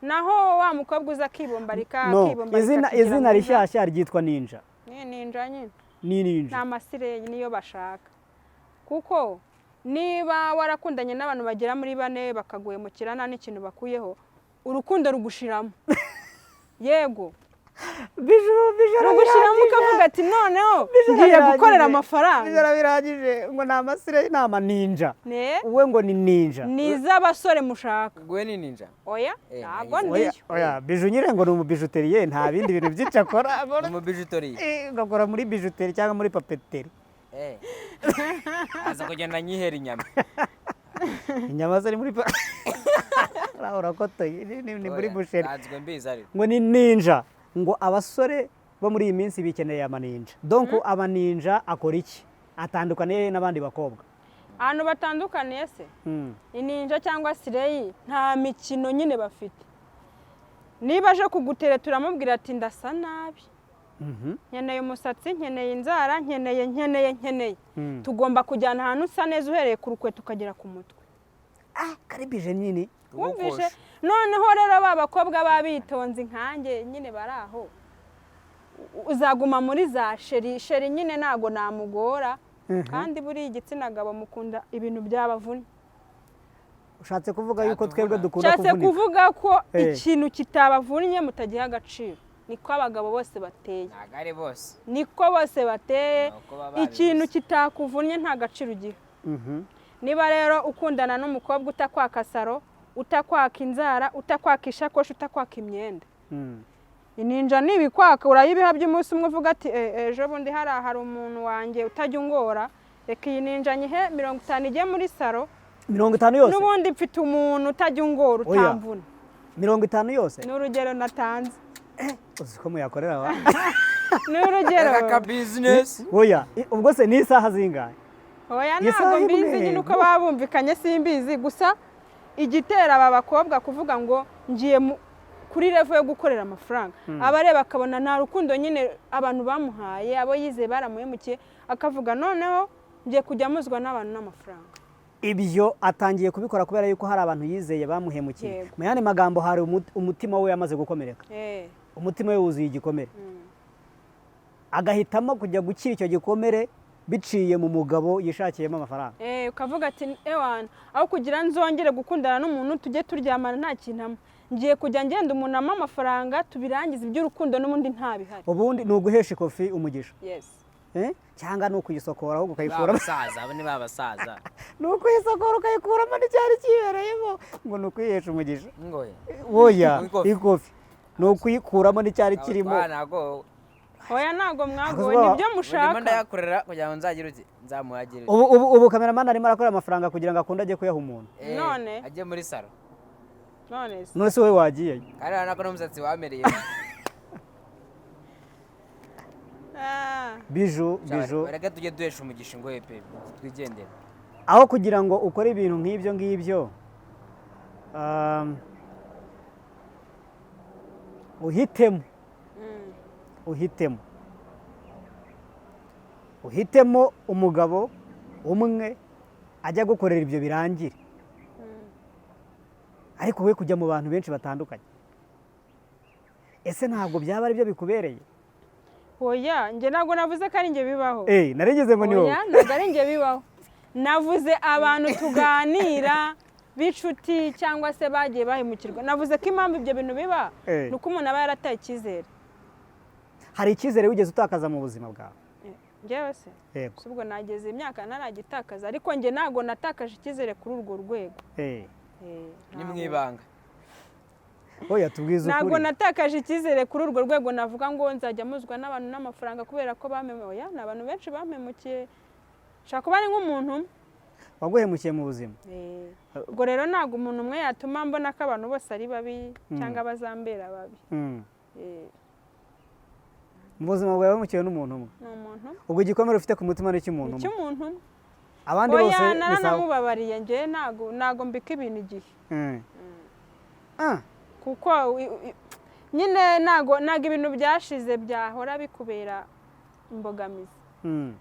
Naho wa mukobwa uza kibombarika izina rishyashya ryitwa ninja. Ni ninja nyine. Ni ninja. N'amasire niyo bashaka. Kuko niba warakundanye n'abantu bagera muri 4 bakaguye mu kirana n'ikintu bakuyeho urukundo rugushiramo. Yego. Biju rugushiramo ukavuga ati noneho ngiye gukorera amafaranga. Bijara biragije ngo n'amasire n'ama ninja. Uwe ngo ni ninja. Niza abasore mushaka. Gwe ni ninja. Oya ntabwo ndiyo. Oya Biju nyire ngo ni umubijuteriye nta bindi bintu byinshi akora. Umubijuteriye. Ngakora muri bijuteri cyangwa muri papeteri. Aza kugenda nyihera inyama. Inyama zari muri urakotoye ni muri busheri. Azwe mbiza ari. Ngo ni ninja ngo abasore bo muri iyi minsi bikeneye amaninja. Donc abaninja akora iki? Atandukaniye n'abandi bakobwa. Ahantu batandukaniye se ininja cyangwa sireyi nta mikino nyine bafite. Niba aje kugutere turamubwira ati ndasa nabi. Nkeneye umusatsi nkeneye inzara nkeneye tugomba kujyana ahantu usa neza uhereye ku rukweto ukagera ku mutwe. Karibije nyine wumvishe. Noneho rero babakobwa babitonze nkanjye nyine baraho uzaguma muri za sheri nyine nago namugora kandi buri igitsina gabo mukunda ibintu byabavunye. Ushatse kuvuga yuko twebwe dukunda kuvunika. Ushatse kuvuga ko ikintu kitabavunye mutagiha agaciro. Niko abagabo bose bateye. Nagare bose. Niko bose bateye. Ikintu kitakuvunye nta gaciro ugiha. Niba rero ukundana n'umukobwa utakwaka saro, utakwaka inzara, utakwaka ishakoshi, utakwaka imyenda. Ininja nibikwaka urayibiha by'umunsi umwe uvuga ati ejo bundi hari umuntu wanjye utajya ungora reka iyi ninja nyihe 50 igiye muri saro. 50 yose. Nubundi mfite umuntu utajya ungora utamvuna. 50 yose. N'urugero natanze. Uziko muyakorera wa. N'urugero. Aka business. Oya, ubwo se ni isaha zingahe? Oya ntabwo mbizi nyine uko babumvikanye simbizi gusa igitera aba bakobwa kuvuga ngo ngiye kuri level yo gukorera amafaranga. Abareba akabona nta rukundo nyine abantu bamuhaye abo yize baramuhemukiye akavuga noneho ngiye kujya muzwa n'abantu n'amafaranga. Ibyo atangiye kubikora kubera yuko hari abantu yizeye bamuhemukiye. Mu yandi magambo hari umutima we yamaze gukomereka. Umutima we wuzuye igikomere. Agahitamo kujya gukira icyo gikomere biciye mu mugabo yishakiyemo amafaranga. Ukavuga ati ewana aho kugira nzongere gukundana n'umuntu tujye turyamana nta kintu ngiye kujya ngenda umuntu ampa amafaranga tubirangize iby'urukundo n'ubundi ntabihari. Ubundi ni uguhesha ikofi umugisha. Yes. Cyangwa ni ukuyisokora ahubwo ukayikuramo. Abasaza abo ni babasaza. Ni ukuyisokora ukayikuramo n'icyari kibereyemo ngo ni ukuyihesha umugisha. Ngoye. Oya ikofi ni ukuyikuramo n'icyari kirimo. Oya ntago mwagowe nibyo mushaka. Ndimo ndayakorera kugira ngo nzagire uti nzamuhagire. Ubu cameraman arimo arakora amafaranga kugira ngo akunde ajye kuyaha umuntu. None ajye muri salo. None se wowe wagiye? Kandi nako n'umusatsi wamereye. Biju. Reka tujye duhesha umugisha ngo pe twigendere. Aho kugira ngo ukore ibintu nk'ibyo ngibyo uhitemo umugabo umwe ajya gukorera ibyo birangire, ariko we kujya mu bantu benshi batandukanye. Ese ntabwo byaba ari byo bikubereye? Oya njye ntabwo navuze ko ari njye bibaho. Narigeze ngo ni wowe. Oya ntabwo ari njye bibaho. Navuze abantu tuganira b'inshuti cyangwa se bagiye bahemukirwa. Navuze ko impamvu ibyo bintu biba ni uko umuntu aba yarataye icyizere. Hari icyizere wigeze utakaza mu buzima bwawe? Njyewe se ubwo nageze imyaka naragitakaza, ariko njye ntabwo natakaje icyizere kuri urwo rwego. Ni mu ibanga. Oya tubwize ukuri. Ntabwo natakaje icyizere kuri urwo rwego navuga ngo nzajya muzwa n'abantu n'amafaranga kubera ko bamemuye. Ni abantu benshi bamemukiye. Shaka kuba ari nk'umuntu waguhemukiye mu buzima. Ubwo rero ntabwo umuntu umwe yatuma mbona ko abantu bose ari babi cyangwa bazambera babi. Mu buzima bwawe wahemukiwe n'umuntu umwe? Ni umuntu. Ubwo igikomere ufite ku mutima ni cy'umuntu umwe? Icy'umuntu umwe. Abandi bose ni sawa. Oya naramubabariye njye ntabwo mbika ibintu igihe. Kuko nyine ntabwo ibintu byashize byahora bikubera imbogamizi.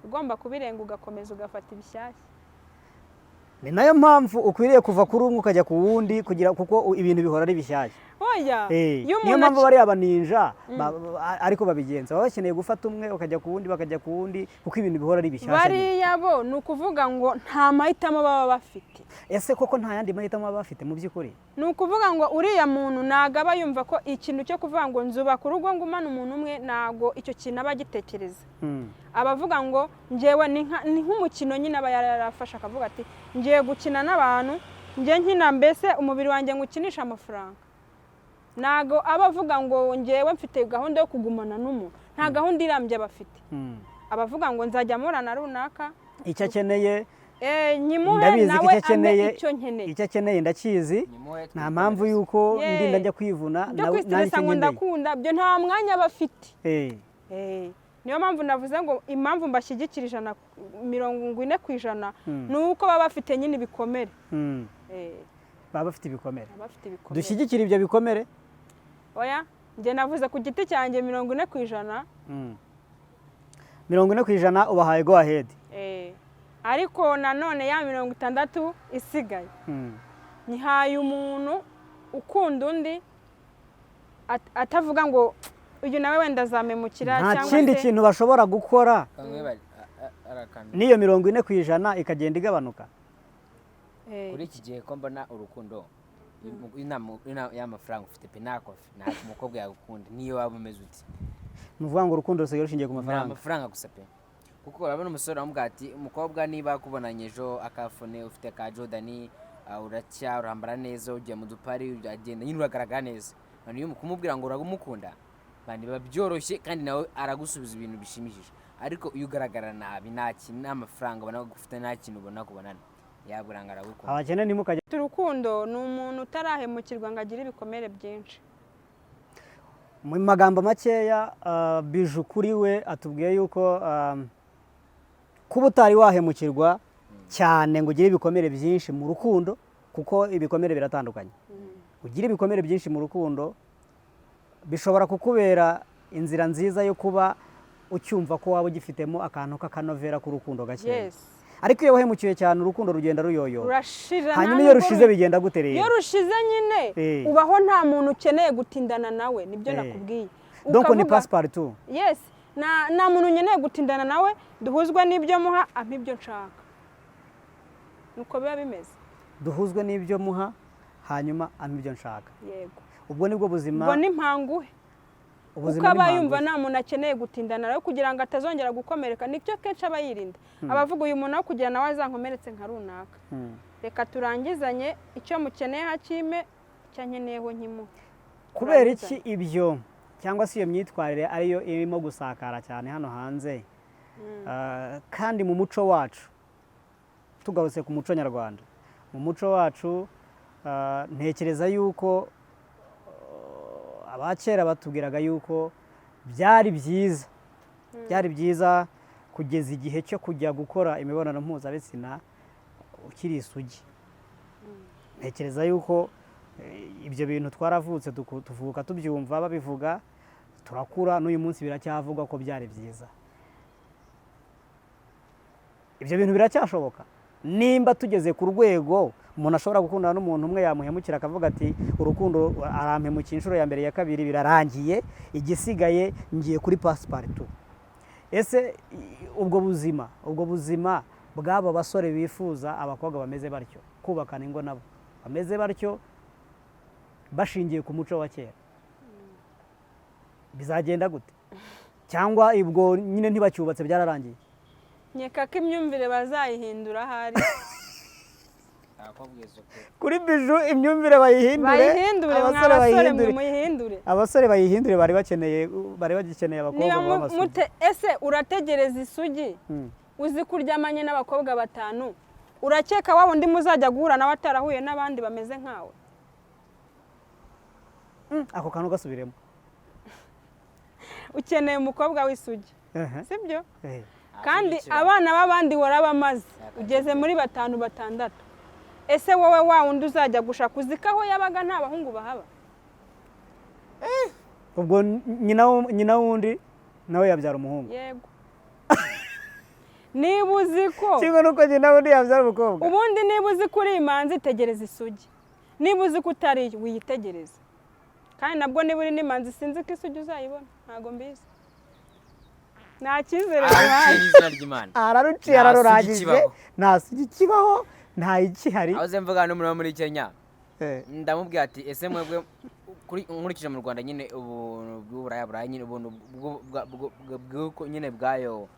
Ugomba kubirenga ugakomeza ugafata ibishyashya. Ni nayo mpamvu ukwiriye kuva kuri umwe ukajya ku wundi kuko ibintu bihora ari bishyashya. Oya niyo mpamvu bari abaninja ariko babigenza baba bakeneye gufata umwe ukajya ku wundi bakajya ku wundi kuko ibintu bihora ari bishyashya. Bariya bo ni ukuvuga ngo nta mahitamo baba bafite. Ese koko nta yandi mahitamo baba bafite mu by'ukuri? Ni ukuvuga ngo uriya muntu ntabwo aba yumva ko ikintu cyo kuvuga ngo nzubaka urugo ngo umane umuntu umwe, ntabwo icyo kintu aba agitekereza. Abavuga ngo njyewe ni nk'umukino nyine aba yarafashe akavuga ati ngiye gukina n'abantu, ngiye nkina mbese umubiri wanjye ngukinisha amafaranga. Ntago aba avuga ngo njyewe mfite gahunda yo kugumana n'umuntu. Nta gahunda irambye bafite. Abavuga ngo nzajya murana runaka icyo akeneye nyimuhe nawe ame icyo nkeneye. Icyo akeneye ndakizi, nta mpamvu yuko ndinda njya kwivuna nanjye ngo ndakunda byo nta mwanya bafite. Niyo mpamvu navuze ngo impamvu mbashyigikira 40% ni uko baba bafite nyine ibikomere. Baba bafite ibikomere. Dushyigikira ibyo bikomere? Oya njye navuze ku giti cyanjye 40%. 40% ubahaye go ahead. Ariko nanone ya 60 isigaye nyihaye umuntu ukunda undi atavuga ngo uyu nawe wenda azamemukira cyangwa se nta kindi kintu bashobora gukora. Niyo 40% ikagenda igabanuka. Kuri iki gihe ko mbona urukundo y'amafaranga ufite pe nta umukobwa yagukunda niyo waba umeze uti. Muvuga ngo urukundo rusigaye rushingiye ku mafaranga? Amafaranga gusa pe. Kuko urabona umusore wamubwira ati umukobwa niba akubonanye ejo akafone ufite ka Jordan uracya urambara neza ugiye mu dupari uragenda nyine uragaragara neza. Niyo kumubwira ngo uragumukunda bandi babyoroshye kandi nawe aragusubiza ibintu bishimishije. Ariko iyo ugaragara nabi nta kintu n'amafaranga ubona gufite nta kintu ubona kubonana yaburanga aragukunda. Abakene nimukajya urukundo ni umuntu utarahemukirwa ngo agire ibikomere byinshi. Mu magambo makeya Biju kuri we atubwiye yuko kuba utari wahemukirwa cyane ngo ugire ibikomere byinshi mu rukundo, kuko ibikomere biratandukanye. Ugira ibikomere byinshi mu rukundo bishobora kukubera inzira nziza yo kuba ucyumva ko waba ugifitemo akantu k'akanovera k'urukundo gake. Ariko iyo wahemukiye cyane urukundo rugenda ruyoyoba. Hanyuma iyo rushize bigenda guterera. Iyo rushize nyine ubaho nta muntu ukeneye gutindana nawe, nibyo nakubwiye. Donc ni passe partout. Yes, nta muntu nkeneye gutindana nawe duhuzwe n'ibyo muha ampa ibyo nshaka nuko biba bimeze duhuzwe n'ibyo muha hanyuma ampa ibyo nshaka yego ubwo nibwo buzima ubwo ni mpanguhe kuko aba yumva nta muntu akeneye gutindana nawe kugira ngo atazongera gukomereka nicyo kenshi aba yirinda abavuga uyu muntu aho kugira nawe azankomeretse nka runaka reka turangizanye icyo mukeneye hakime icyo nkeneyeho nkimuhe kubera iki ibyo cyangwa se iyo myitwarire ariyo irimo gusakara cyane hano hanze kandi mu muco wacu tugarutse ku muco nyarwanda mu muco wacu ntekereza yuko abakera batubwiraga yuko byari byiza kugeza igihe cyo kujya gukora imibonano mpuzabitsina ukiri isugi ntekereza yuko ibyo bintu twaravutse tuvuka tubyumva babivuga turakura n'uyu munsi biracyavugwa ko byari byiza ibyo bintu biracyashoboka nimba tugeze ku rwego umuntu ashobora gukundana n'umuntu umwe yamuhemukira akavuga ati urukundo arampemukira inshuro ya mbere ya kabiri birarangiye igisigaye ngiye kuri pasiparutu ese ubwo buzima bw'abo basore bifuza abakobwa bameze batyo kubakana ingo nabo bameze batyo bashingiye ku muco wa kera bizagenda gute cyangwa ubwo nyine ntibacyubatse byararangiye nkeka ko imyumvire bazayihindura ahari kuri biju imyumvire bayihindure abasore bayihindure bari bagikeneye abakobwa b'amasugi ese urategereza isugi uzi kuryamanye n'abakobwa 5 urakeka wa wundi muzajya guhura nawe atarahuye n'abandi bameze nkawe ako kantu gasubiremo ukeneye umukobwa w'isugi sibyo kandi abana b'abandi warabamaze ugeze muri 5 6 ese wowe wa wundi uzajya gushaka uzikaho yabaga nta bahungu bahaba ubwo nyina wundi nawe yabyara umuhungu yego niba uzi ko kimwe nuko nyina wundi yabyara umukobwa ubundi niba uzi ko uri imanzi tegereza isugi niba uzi ko utari wiyitegereza kandi nabwo niba uri n'imanzi sinzi ko isugi uzayibona ntago mbizi nta cyizere araruciye ararurangije nta sugi kibaho nta ikihari aho ze mvuga n'umuntu wo muri Kenya ndamubwira ati ese mwebwe nkurikije mu Rwanda nyine ubuntu bw'uburaya nyine ubuntu nyine bwayo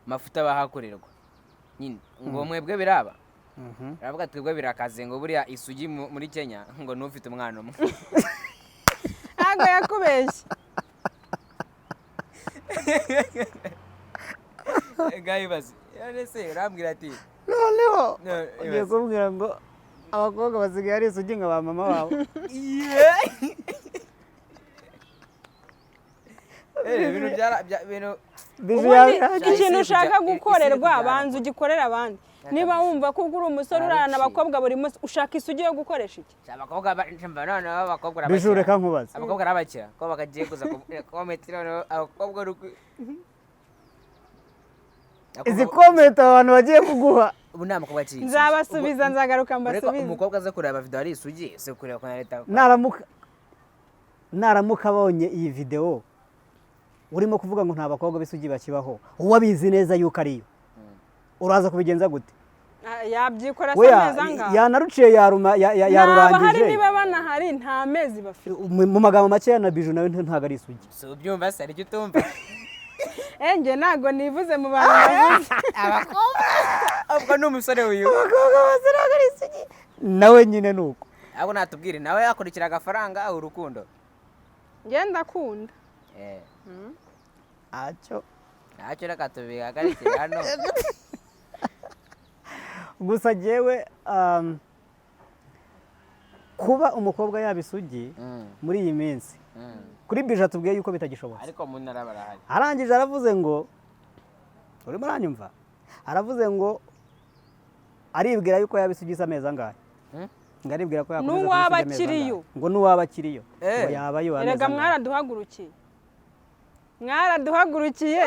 mafuta bahakorerwa nyine ngo mwebwe biraba aravuga twebwe birakaze ngo buriya isugi muri Kenya ngo n'ufite umwana umwe ntago yakubeshye gayibazi yarese urambwira ati noneho ugiye kumbwira ngo abakobwa basigaye ari isugi nka ba mama wabo ikintu ushaka gukorerwa banza ugikorera abandi niba wumva ko uri umusore urarana abakobwa buri munsi ushaka isugi yo gukoresha iki bijure reka nkubaze abakobwa arabakira ko bakagiye kuza kometira abakobwa izi komenti abantu bagiye kuguha ubu nta mukobwa akiri nzabasubiza nzagaruka mbasubize umukobwa aza kureba video ari isugi se kureba ko leta naramuka abonye iyi video urimo kuvuga ngo nta bakobwa b'isugi bakibaho uwabizi neza yuko ariyo uraza kubigenza gute yabyikora neza ngaho yanaruciye yarurangije hari niba banahari nta mezi bafite mu magambo make na biju nawe ntago ari isugi so ubyumva se ari cyo utumva nge ntago nivuze mu bantu bavuze abakobwa n'umusore uyu abakobwa bose ntago ari isugi nawe nyine nuko ahubwo natubwire nawe yakurikira agafaranga urukundo ngenda kunda ntacyo reka tubihagarikire hano gusa jyewe kuba umukobwa yaba isugi muri iyi minsi kuri bije atubwiye yuko bitagishobotse ariko mu ntara barahari arangije aravuze ngo urimo uranyumva aravuze ngo aribwira yuko yaba isugi isa amezi angahe ngo aribwira ko yakomeza n'uwaba akiriyo ngo n'uwaba akiriyo ngo yaba yo amezi erega mwaraduhagurukiye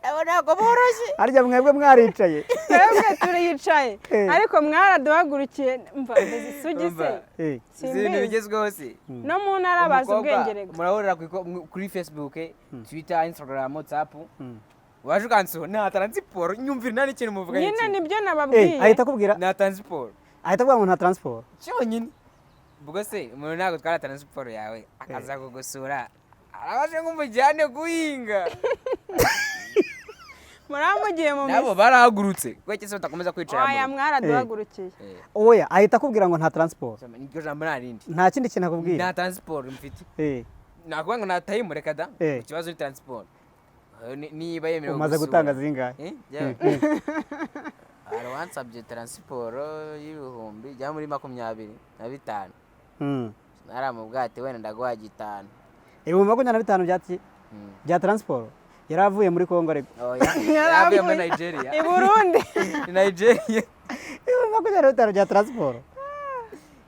abo ntabwo boroshye. harya mwebwe mwaricaye twebwe turiyicaye ariko mwaraduhagurukiye mva isugi se izi bintu bigezweho se. no mu ntara bazi ubwenge rego. Murahurira kuri Facebook, Twitter, Instagram, WhatsApp. Waje ukansura nta transport, nyumvira nta n'ikintu muvuga iki. nyine nibyo nababwiye. ahita akubwira Nta transport. ahita avuga ngo nta transport Cyonyine. Ubwo se umuntu ntabwo twara transport yawe akaza kugusura. Arabaje nk'umujyane guhinga. muramugiye mu Nabo barahagurutse. Kweke se utakomeza kwicara aya mwaraduhagurukiye. oya ahita akubwira ngo nta transport Niryo jambo narindi. nta kindi kintu akubwira Nta transport mfite. Nakuvuga ngo nataye mureka da. Ikibazo ni transport. Niba yemerewe umaze gutanga zingahe wansabye transport y'ibihumbi jya muri 25. Naramubwira ati wenda ndaguha 5. ibihumbi 25 byati bya transport yaravuye muri Kongo ariko yaravuye muri Nigeria i Burundi Nigeria ibihumbi 25 bya transport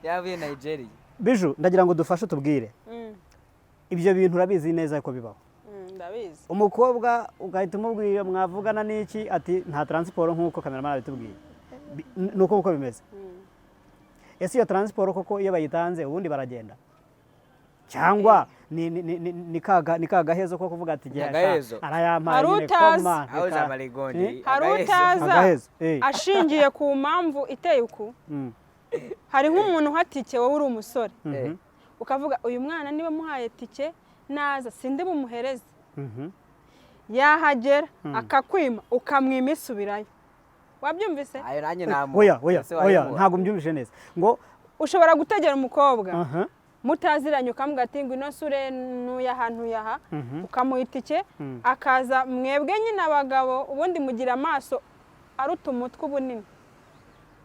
yaravuye Nigeria. Biju ndagira ngo dufashe tubwire ibyo bintu urabizi neza ko bibaho. ndabizi umukobwa ugahita umubwira mwavugana n'iki ati nta transport nk'uko cameraman abitubwiye nuko uko bimeze. Ese iyo transport koko iyo bayitanze ubundi baragenda cyangwa ni kaga hezo ko kuvuga ati arayampaye nyine koma hari utaza ashingiye ku mpamvu iteye uku. hari nk'umuntu uhatike wowe uri umusore ukavuga uyu mwana niba muhaye tike naza sinde bumuhereze. yahagera akakwima ukamwima isubirayo. wabyumvise? ayo nanjye namo oya ntabwo mbyumvise neza ngo ushobora gutegera umukobwa mutaziranye ukamubwira ati ngo ino sure nuya ahantu yaha ukamuhita ike akaza mwebwe nyine abagabo ubundi mugira amaso aruta umutwe ubunini.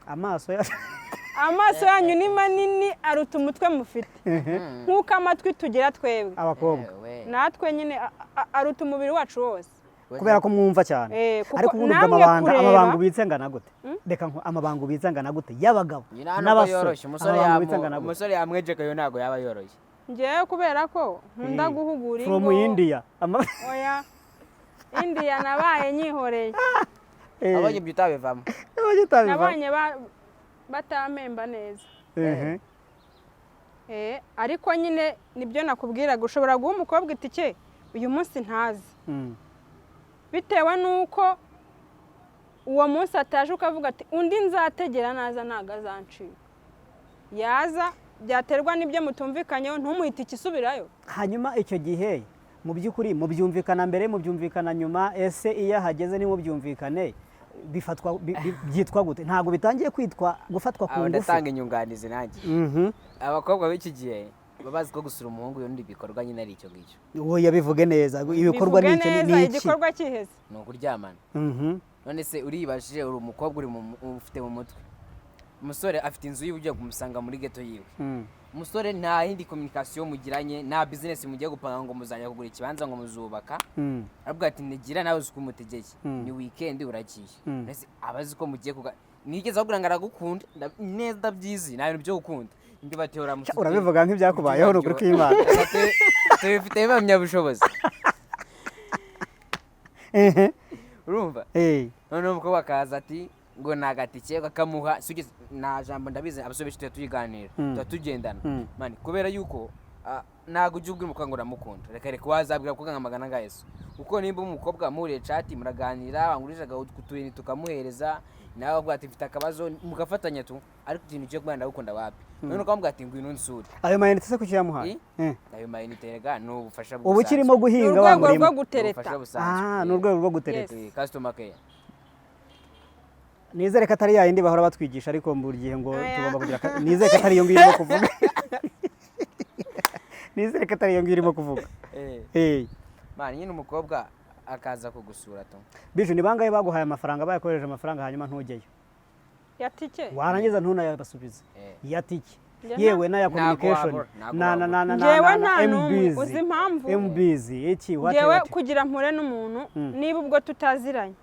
amaso yanyu ni manini aruta umutwe mufite nk'uko amatwi tugira twebwe abakobwa natwe nyine aruta umubiri wacu wose kubera ko mwumva cyane. ariko ubundi amabanga ubitse ngana gute reka amabanga ubitse ngana gute y'abagabo n'abasore umusore yamwejeka yo ntago yaba yoroshye. ngewe kubera ko nkunda guhugura ingo from India oya India nabaye nyihoreye abonye ibyo utabivamo nabonye batamemba neza. ariko nyine nibyo nakubwiraga ushobora guha umukobwa itike uyu munsi ntazi bitewe nuko uwo munsi ataje ukavuga ati undi nzategera naza ntago azancika. yaza byaterwa n'ibyo mutumvikanyeho ntumuhite ikisubirayo. hanyuma icyo gihe mu by'ukuri mubyumvikana mbere mubyumvikana nyuma. ese iyo ahageze nimubyumvikane byitwa gute? ntabwo bitangiye gufatwa ku ngufu. ndatanga inyunganizi nanjye. abakobwa b'iki gihe babazi ko gusura umuhungu y'undi bikorwa nyine ari icyo ngicyo. oya bivuge neza ibikorwa ni iki igikorwa kiheze ni ukuryamana. none se uribashije uri umukobwa ufite mu mutwe umusore afite inzu yiwe ugiye kumusanga muri ghetto yiwe. umusore nta yindi communication mugiranye nta business mugiye gupanga ngo muzajya kugura ikibanza ngo muzubaka. aravuga ati nigira nawe uzi kumutegeye ni weekend urakiye. nese abazi ko mugiye nigeze kugira ngo aragukunda neza ndabyizi nta bintu byo gukunda ndi batera mu urabivuga nk'ibyakubayeho n'ukuri kw'Imana tubifite impamya bushobozi. urumva none umukobwa akaza ati ngo nagatike kakamuha na jambo ndabizi abasore bishite tuyiganira tutugendana mani kubera yuko nago ujye ubwira umukobwa uramukunda reka wazabwira kuko nkamagana ngayeso uko nimba umukobwa muri chat muraganira wangurijaga kutubini tukamuhereza nawe avuga ati mfite akabazo mugafatanya tu ariko ikintu cyo kwanda gukunda wapi none ukamubwira ati ngwino nsuri. ayo mayinite se kukiyamuhaye ayo mayinite rega no ubufasha ubu kirimo guhinga wa murimo rwo gutereta. ni urwego rwo gutereta customer care. nizere ko atari yayindi bahora batwigisha ariko buri gihe ngo tugomba kugira nizere ko atari iyo ngirimo kuvuga nizere ko atari iyo ngirimo kuvuga. mani nyine umukobwa akaza kugusura to Biju ni bangahe baguhaye amafaranga bayakoresheje amafaranga hanyuma ntujyeyo yatike warangiza ntunayabasubize yatike yewe na ya communication na MBZ iki yewe kugira mpure n'umuntu niba ubwo tutaziranye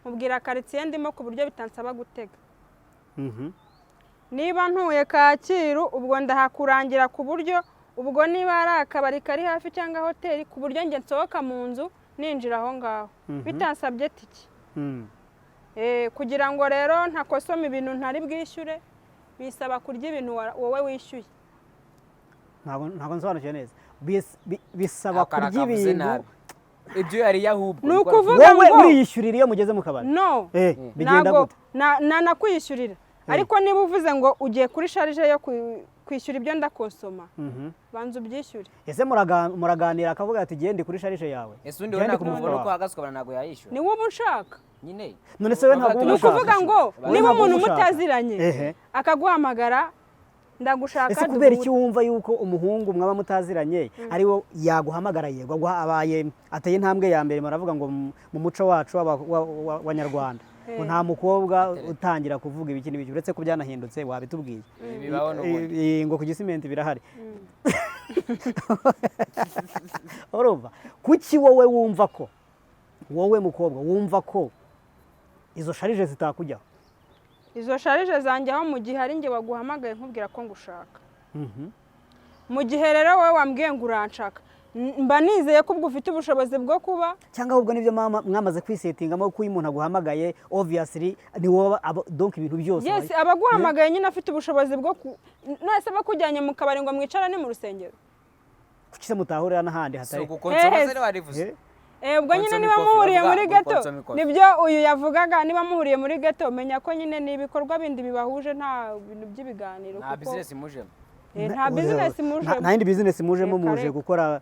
mubwira quartier ndimo ku buryo bitansaba gutega. niba ntuye Kacyiru ubwo ndahakurangira ku buryo ubwo niba ari akabari kari hafi cyangwa hoteli ku buryo nge nsohoka mu nzu ninjira aho ngaho bitansabye tiki Mm. kugira ngo rero ntakosoma ibintu ntari bwishyure bisaba kurya ibintu wowe wishyuye. ntabwo nsobanukiwe neza. Bisaba kurya Akavuze ibintu nabi. Ibyo yari yahubwo. Ni ukuvuga wowe ngo uriyishyurira iyo mugeze mu kabari. no bigenda ntabwo gute? nakwiyishyurira ariko niba uvuze ngo ugiye kuri sharije yo kwishyura ibyo ndakonsoma banza ubyishyure. Ese muraganira akavuga ati gende kuri sharije yawe. Ese undi we nakubona uko ahagaze ukabona ntabwo yayishyura. ni wowe uba ushaka Nyine. None se we ntabwo ni ukuvuga ngo niba umuntu umushaka. mutaziranye akaguhamagara ndagushaka ese kubera iki wumva yuko umuhungu mwaba mutaziranye ari wo yaguhamagara yego abaye ateye intambwe ya mbere muravuga ngo mu muco wacu wa Nyarwanda ngo nta mukobwa utangira kuvuga ibiki n'ibiki uretse ko byanahindutse wabitubwiye Bibaho n'ubundi. ngo ku Gisimenti birahari. urumva kuki wowe wumva ko wowe mukobwa wumva ko izo sharije zitakujyaho? izo sharije zanjye aho mu gihe ari njye waguhamagaye nkubwira ko ngushaka. mu gihe rero wowe wambwiye ngo uranshaka mba nizeye ko ubwo ufite ubushobozi bwo kuba cyangwa ahubwo nibyo mwamaze kwisetingamo ko iyo umuntu aguhamagaye obviously ni wowe donc ibintu byose. yes abaguhamagaye nyine afite ubushobozi bwo nese bakujyanye mu kabari ngo mwicarane mu rusengero. kuki se mutahurira n'ahandi hatari? So gukonsoma se warivuze. Ubwo nyine niba muhuriye muri geto nibyo uyu yavugaga, niba muhuriye muri geto menya ko nyine ni ibikorwa bindi bibahuje nta bintu by'ibiganiro. Nta business mujemo. Nta business mujemo. Nta yindi business mujemo muje gukora.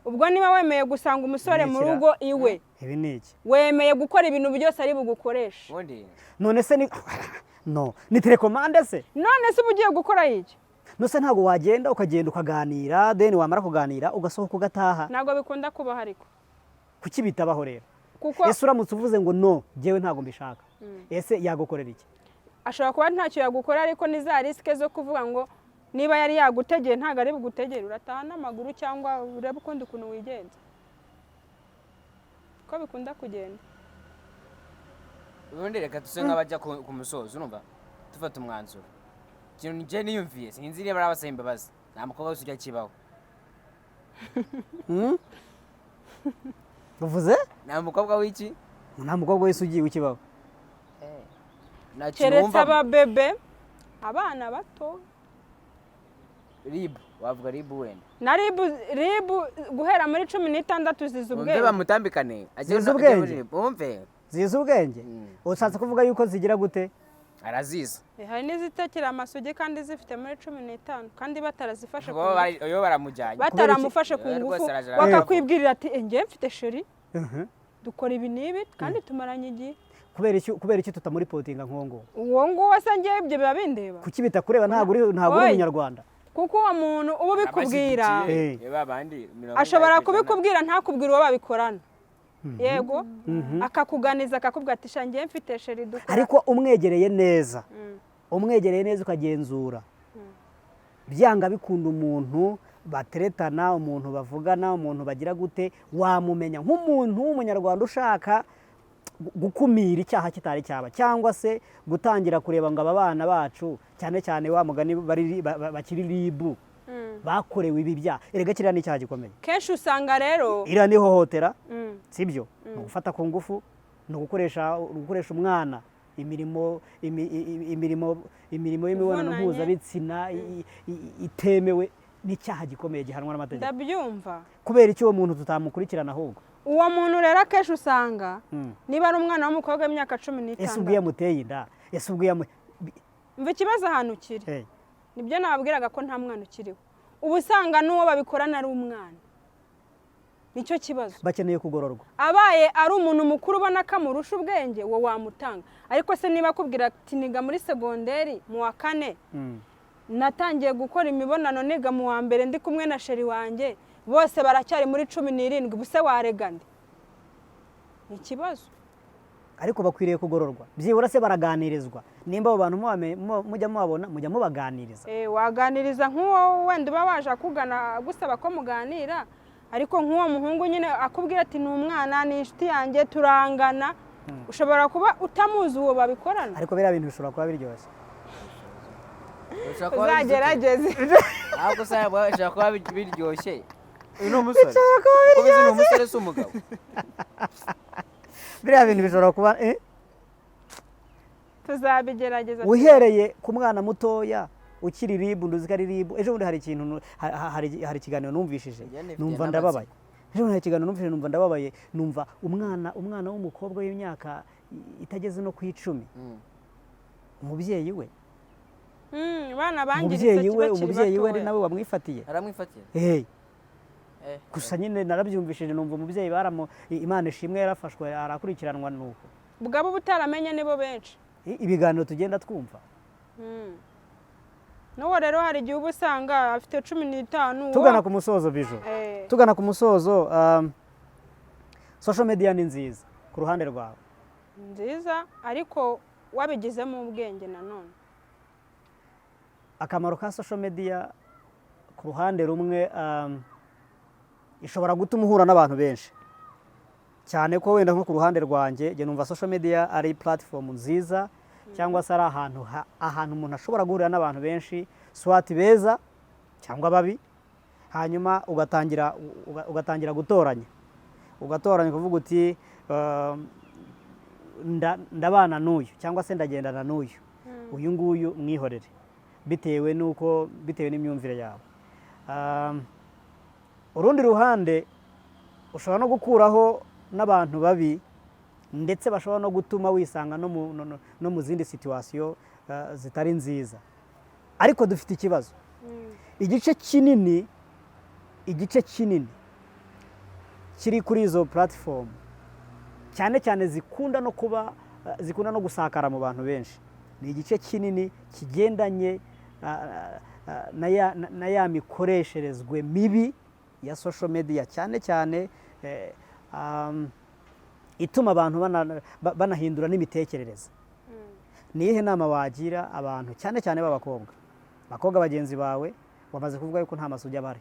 Ubwo niba wemeye gusanga umusore mu rugo iwe ibi ni iki? Wemeye gukora ibintu byose ari bugukoresha. None se ni no ni telecommande se? None se ugiye gukora iki? Nose ntago wagenda ukagenda ukaganira then wamara kuganira ugasohoka ugataha. Ntago bikunda kubaho ariko. Kuki bitabaho rero? Kuko ese uramutse uvuze ngo no jewe ntago mbishaka. Ese yagukorera iki? Ashobora kuba ntacyo yagukora ariko ni za riske zo kuvuga ngo niba yari yagutegeye ntago ari bugutegere urataha n'amaguru cyangwa urebe ukundi kuntu wigenza. Ko bikunda kugenda. Ubundi reka tuse nk'abajya ku musozo urumva tufata umwanzuro. Kintu nje niyumviye sinzi niba arabasaba imbabazi nta mukobwa wese ujya kibaho. Uvuze? Nta mukobwa w'iki? Nta mukobwa wese ugiye ukibaho. Keretse ababebe abana bato. Ribu wavuga ribu wenda. Na ribu guhera muri 16 zizubwenge. Umve bamutambikane. Zizubwenge. Umve. Zizubwenge. Ushatse kuvuga yuko zigira gute? Araziza. Hari n'izitekera amasugi kandi zifite muri 15 kandi batarazifashe ku yo baramujyanye. Bataramufashe ku ngufu bakakwibwirira ati ngiye mfite sheri. Dukora ibi nibi kandi tumaranye igihe. Kubera iki tutamuri potinga nkongo? Uwo ngo wasangiye ibyo biba bindeba. Kuki bitakureba ntago uri umunyarwanda? Kuko uwo muntu uba ubikubwira ashobora kubikubwira ntakubwira uwo babikorana. Yego akakuganiza akakubwira ati shangiye mfite sheri dukora. Ariko umwegereye neza ukagenzura byanga bikunda umuntu bateretana, umuntu bavugana, umuntu bagira gute, wamumenya nk'umuntu w'umunyarwanda ushaka gukumira icyaha kitari cyaba cyangwa se gutangira kureba ngo aba bana bacu cyane cyane wa mugani bakiri ribu bakorewe ibi byaha. Erega kiriya ni icyaha gikomeye. Kenshi usanga rero iriya ni hohotera sibyo, ni ugufata ku ngufu, ni ugukoresha umwana imirimo y'imibonano mpuzabitsina itemewe, n'icyaha gikomeye gihanwa n'amategeko. Ndabyumva. Kubera iki uwo muntu tutamukurikirana ahubwo? Uwo muntu rero akenshi usanga niba ari umwana w'umukobwa w'imyaka 15. Ese ubwo yamuteye inda? Ese ubwo mva ikibazo ahantu kiri. Nibyo nababwiraga ko nta mwana ukiriho. Ubu usanga n'uwo babikorana ari umwana. Nicyo kibazo. Bakeneye kugororwa. Abaye ari umuntu mukuru ubona kamurusha ubwenge wo wamutanga. Ariko se niba akubwira ati niga muri segonderi mu wa 4 natangiye gukora imibonano niga mu wa mbere ndi kumwe na sheri wanjye bose baracyari muri 17 buse waregande. Ni ikibazo. Ariko bakwiriye kugororwa. Byibura se baraganirizwa. Nimba abo bantu mujya mubabona mujya mubaganiriza. Waganiriza nk'uwo wenda uba waje akugana gusaba ko muganira, ariko nk'uwo muhungu nyine akubwira ati ni umwana ni inshuti yanjye turangana, ushobora kuba utamuzi uwo babikorana. Ariko biriya bintu bishobora kuba biryoshye. Uzagerageze. Ahubwo ushobora kuba biryoshye uyu ni umusore kuko bizi ni umusore si umugabo. biriya bintu bishobora kuba tuzabigerageza uhereye ku mwana mutoya ukiri ribu nduzi ko ari ribu. Ejo bundi hari ikintu hari ikiganiro numvishije numva ndababaye. Ejo bundi hari ikiganiro numvishije numva ndababaye, numva umwana w'umukobwa w'imyaka itageze no ku 10, umubyeyi we umubyeyi we ari nawe wamwifatiye. Aramwifatiye. Gusa nyine narabyumvishije numva umubyeyi Imana ishimwe yarafashwe arakurikiranwa nuko. bwabo butaramenye nibo benshi. Ibiganiro tugenda twumva. N'uwo rero hari igihe uba usanga afite 15. Tugana ku musozo bijo. Tugana ku musozo, social media ni nziza ku ruhande rwawe. Nziza ariko wabigizemo ubwenge nanone. Akamaro ka social media ku ruhande rumwe, ishobora gutuma uhura n'abantu benshi, cyane ko wenda nko ku ruhande rwanjye njye numva social media ari platform nziza, cyangwa se ari ahantu umuntu ashobora guhurira n'abantu benshi, swati beza cyangwa babi, hanyuma ugatangira gutoranya kuvuga uti ndabana n'uyu cyangwa se ndagendana n'uyu, uyu nguyu mwihorere bitewe n'imyumvire yawe. Urundi ruhande ushobora no gukuraho n'abantu babi, ndetse bashobora no gutuma wisanga no mu zindi situation zitari nziza. Ariko dufite ikibazo, igice kinini kiri kuri izo platform cyane cyane zikunda no gusakara mu bantu benshi, ni igice kinini kigendanye na ya mikoresherezwe mibi ya social media, cyane cyane ituma abantu banahindura n'imitekerereze. Niyihe nama wagira abantu cyane cyane b'abakobwa bagenzi bawe wamaze kuvuga yuko nta masugi abari,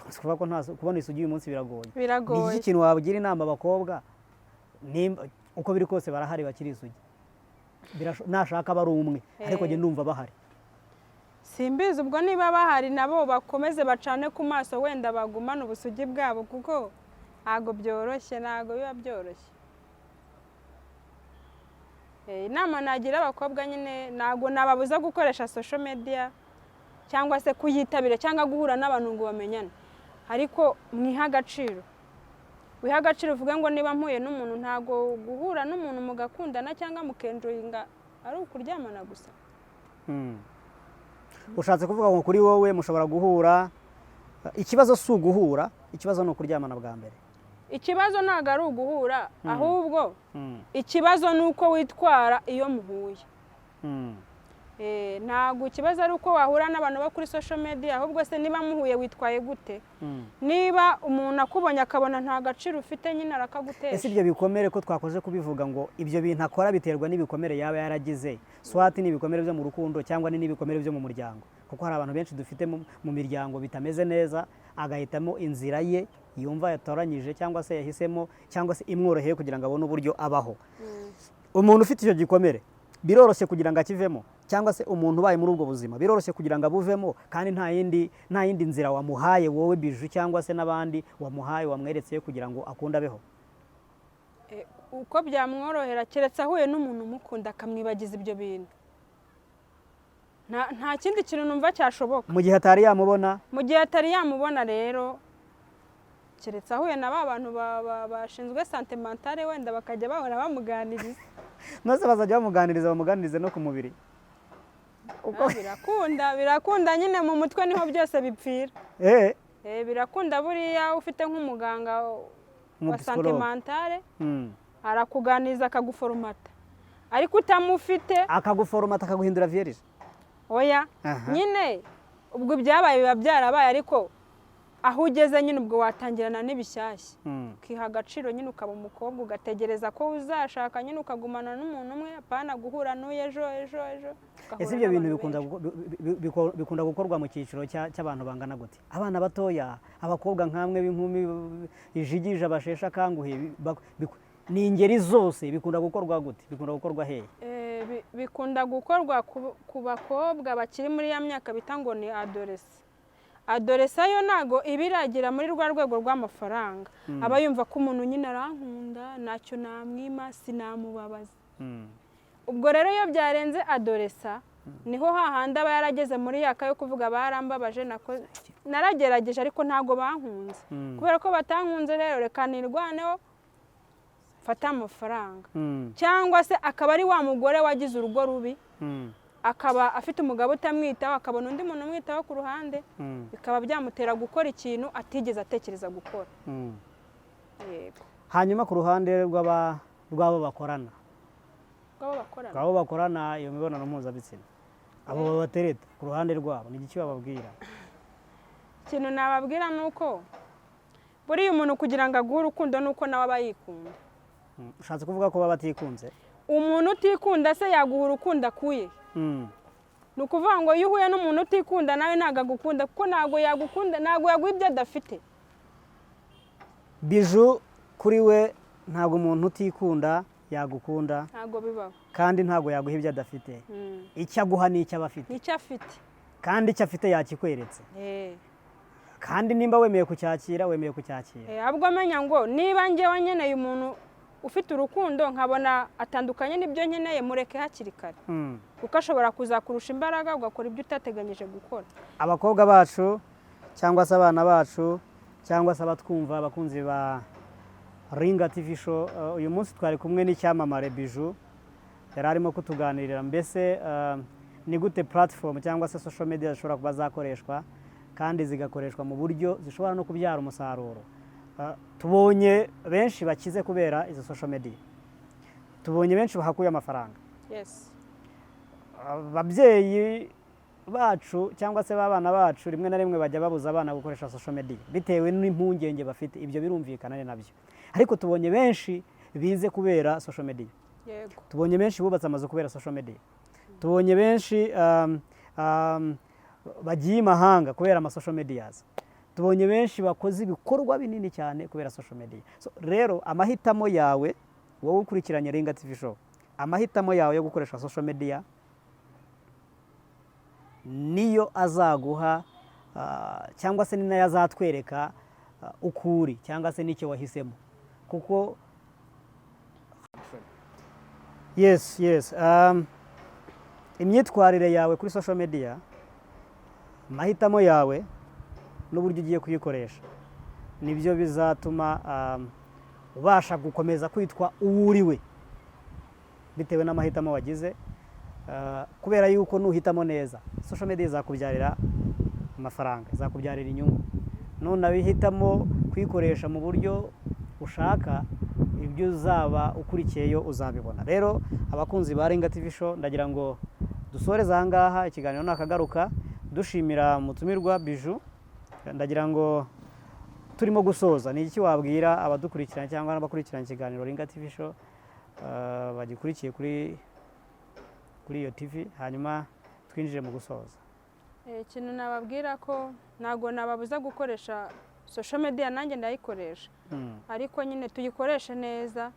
kuvuga ko kubona isugi uyu munsi biragoye. Ni iki kintu wagira inama abakobwa? Uko biri kose barahari bakiri isugi, nashaka bari umwe, ariko njye ndumva bahari. Simbizi ubwo niba bahari nabo bakomeze bacane ku maso, wenda bagumana ubusugi bwabo, kuko ntago byoroshye, ntago biba byoroshye. Inama nagira abakobwa nyine, ntago nababuza gukoresha social media cyangwa se kuyitabira cyangwa guhura n'abantu ngo bamenyane, ariko mwiha agaciro. Wiha agaciro uvuge ngo niba mpuye n'umuntu, ntago guhura n'umuntu mugakundana cyangwa mukenjoyinga ari ukuryamana gusa. Ushatse kuvuga ngo kuri wowe mushobora guhura, ikibazo si uguhura, ikibazo ni ukuryamana bwa mbere. Ikibazo ntago ari uguhura, ahubwo ikibazo ni uko witwara iyo muhuye. Ntago ikibazo ari uko wahura n'abantu bo kuri social media, ahubwo se niba muhuye witwaye gute? Niba umuntu akubonye akabona nta gaciro ufite, nyine arakagutesha. Ese ibyo bikomere ko twakoze kubivuga ngo ibyo bintu akora biterwa n'ibikomere yaba yaragize, swati n'ibikomere byo mu rukundo cyangwa n'ibikomere byo mu muryango, kuko hari abantu benshi dufite mu miryango bitameze neza, agahitamo inzira ye yumva yatoranyije cyangwa se yahisemo cyangwa se imworoheye kugira ngo abone uburyo abaho. Umuntu ufite icyo gikomere biroroshye kugira ngo akivemo, cyangwa se umuntu ubaye muri ubwo buzima biroroshye kugira ngo abuvemo, kandi nta yindi nzira wamuhaye wowe biju cyangwa se n'abandi wamuhaye wamweretse kugira ngo akunde abeho. Uko byamworohera keretse ahuye n'umuntu umukunda akamwibagiza ibyo bintu, nta kindi kintu numva cyashoboka. Mu gihe atari yamubona rero, keretse ahuye na ba bantu bashinzwe sante mentale, wenda bakajya bahora bamuganiriza. Nose bazajya bamuganirize no ku mubiri. Birakunda nyine, mu mutwe niho byose bipfira. Birakunda buriya ufite nk'umuganga wa sante mentale, arakuganiriza akaguforomata, ariko utamufite akaguforomata akaguhindura vierge. Oya, nyine ubwo byabaye biba byarabaye, ariko aho ugeze nyine ubwo watangirana n'ibishyashya, ukiha agaciro nyine, ukaba umukobwa ugategereza ko uzashaka, nyine ukagumana n'umuntu umwe, apana guhura n'uyu ejo. Ese ibyo bintu bikunda gukorwa mu cyiciro cy'abantu bangana gute? Abana batoya, abakobwa nkamwe b'inkumi ijigije bashesha kanguhe, ni ingeri zose, bikunda gukorwa gute? Bikunda gukorwa hehe? Bikunda gukorwa ku bakobwa bakiri muri ya myaka bita ngo ni adolescence. adoresa yo ntago iba iragira muri rwa rwego rw'amafaranga, aba yumva ko umuntu nyine arankunda ntacyo namwima sinamubabaza. Ubwo rero iyo byarenze adoresa niho hahandi aba yarageze muri yaka yo kuvuga barambabaje, naragerageje ariko ntago bankunze, kubera ko batankunze rero reka nirwaneho fata amafaranga. Cyangwa se akaba ari wa mugore wagize urugo rubi, akaba afite umugabo utamwitaho, akabona undi muntu umwitaho ku ruhande, bikaba byamutera gukora ikintu atigeze atekereza gukora. Yego. Hanyuma ku ruhande rw'abo bakorana iyo mibonano mpuzabitsina, abo babatereta ku ruhande rwabo ni iki bababwira? Ikintu nababwira ni uko buriya umuntu kugira ngo aguhe urukundo ni uko nawe aba yikunda. Ushatse kuvuga ko baba batikunze? Umuntu utikunda se yaguha urukundo akuye? Ni ukuvuga ngo iyo uhuye n'umuntu utikunda nawe ntabwo agukunda, kuko ntabwo yagukunda, ntabwo yaguha ibyo adafite. Bijou kuri we ntabwo umuntu utikunda yagukunda, ntabwo bibaho, kandi ntabwo yaguha ibyo adafite. Icyo aguha ni icyo aba afite, nicyo afite, kandi icyo afite yakikweretse. Kandi nimba wemeye kucyakira, wemeye kucyakira. Ahubwo amenya ngo niba njyewe nkeneye umuntu ufite urukundo nkabona atandukanye n'ibyo nkeneye, mureke hakiri kare, kuko ashobora kuzakurusha imbaraga ugakora ibyo utateganyije gukora. Abakobwa bacu cyangwa se abana bacu cyangwa se abatwumva, abakunzi ba Ringa TV show, uyu munsi twari kumwe n'icyamamare Bijou, yari arimo kutuganirira mbese ni gute platform cyangwa se social media zishobora kuba zakoreshwa kandi zigakoreshwa mu buryo zishobora no kubyara umusaruro. Tubonye benshi bakize kubera izo social media, tubonye benshi bahakuye amafaranga. Ababyeyi bacu cyangwa se babana bacu rimwe na rimwe bajya babuza abana gukoresha social media bitewe n'impungenge bafite, ibyo birumvikana nabyo, ariko tubonye benshi bize kubera social media. Tubonye benshi bubatse amazu kubera social media. Tubonye benshi bagiye imahanga kubera ama social medias. Tubonye benshi bakoze ibikorwa binini cyane kubera social media. Rero amahitamo yawe, wowe ukurikiranye Ringa TV show, amahitamo yawe yo gukoresha social media niyo azaguha cyangwa se ni nayo azatwereka ukuri cyangwa se n'icyo wahisemo. Kuko yes imyitwarire yawe kuri social media, amahitamo yawe n'uburyo ugiye kuyikoresha nibyo bizatuma ubasha gukomeza kwitwa uwo uriwe bitewe n'amahitamo wagize, kubera yuko nuhitamo neza social media izakubyarira amafaranga, izakubyarira inyungu. Nunabihitamo kuyikoresha mu buryo ushaka, ibyo uzaba ukurikiyeyo uzabibona. Rero abakunzi ba Ringa TV show, ndagira ngo dusoreze aha ngaha ikiganiro nakagaruka, dushimira mutumirwa Bijou. Ndagira ngo turimo gusoza, ni iki wabwira abadukurikirana cyangwa n'abakurikirana ikiganiro Ringa TV show bagikurikiye kuri iyo TV, hanyuma twinjire mu gusoza? Ikintu nababwira ko ntago nababuza gukoresha social media, nanjye ndayikoresha, ariko nyine tuyikoreshe neza.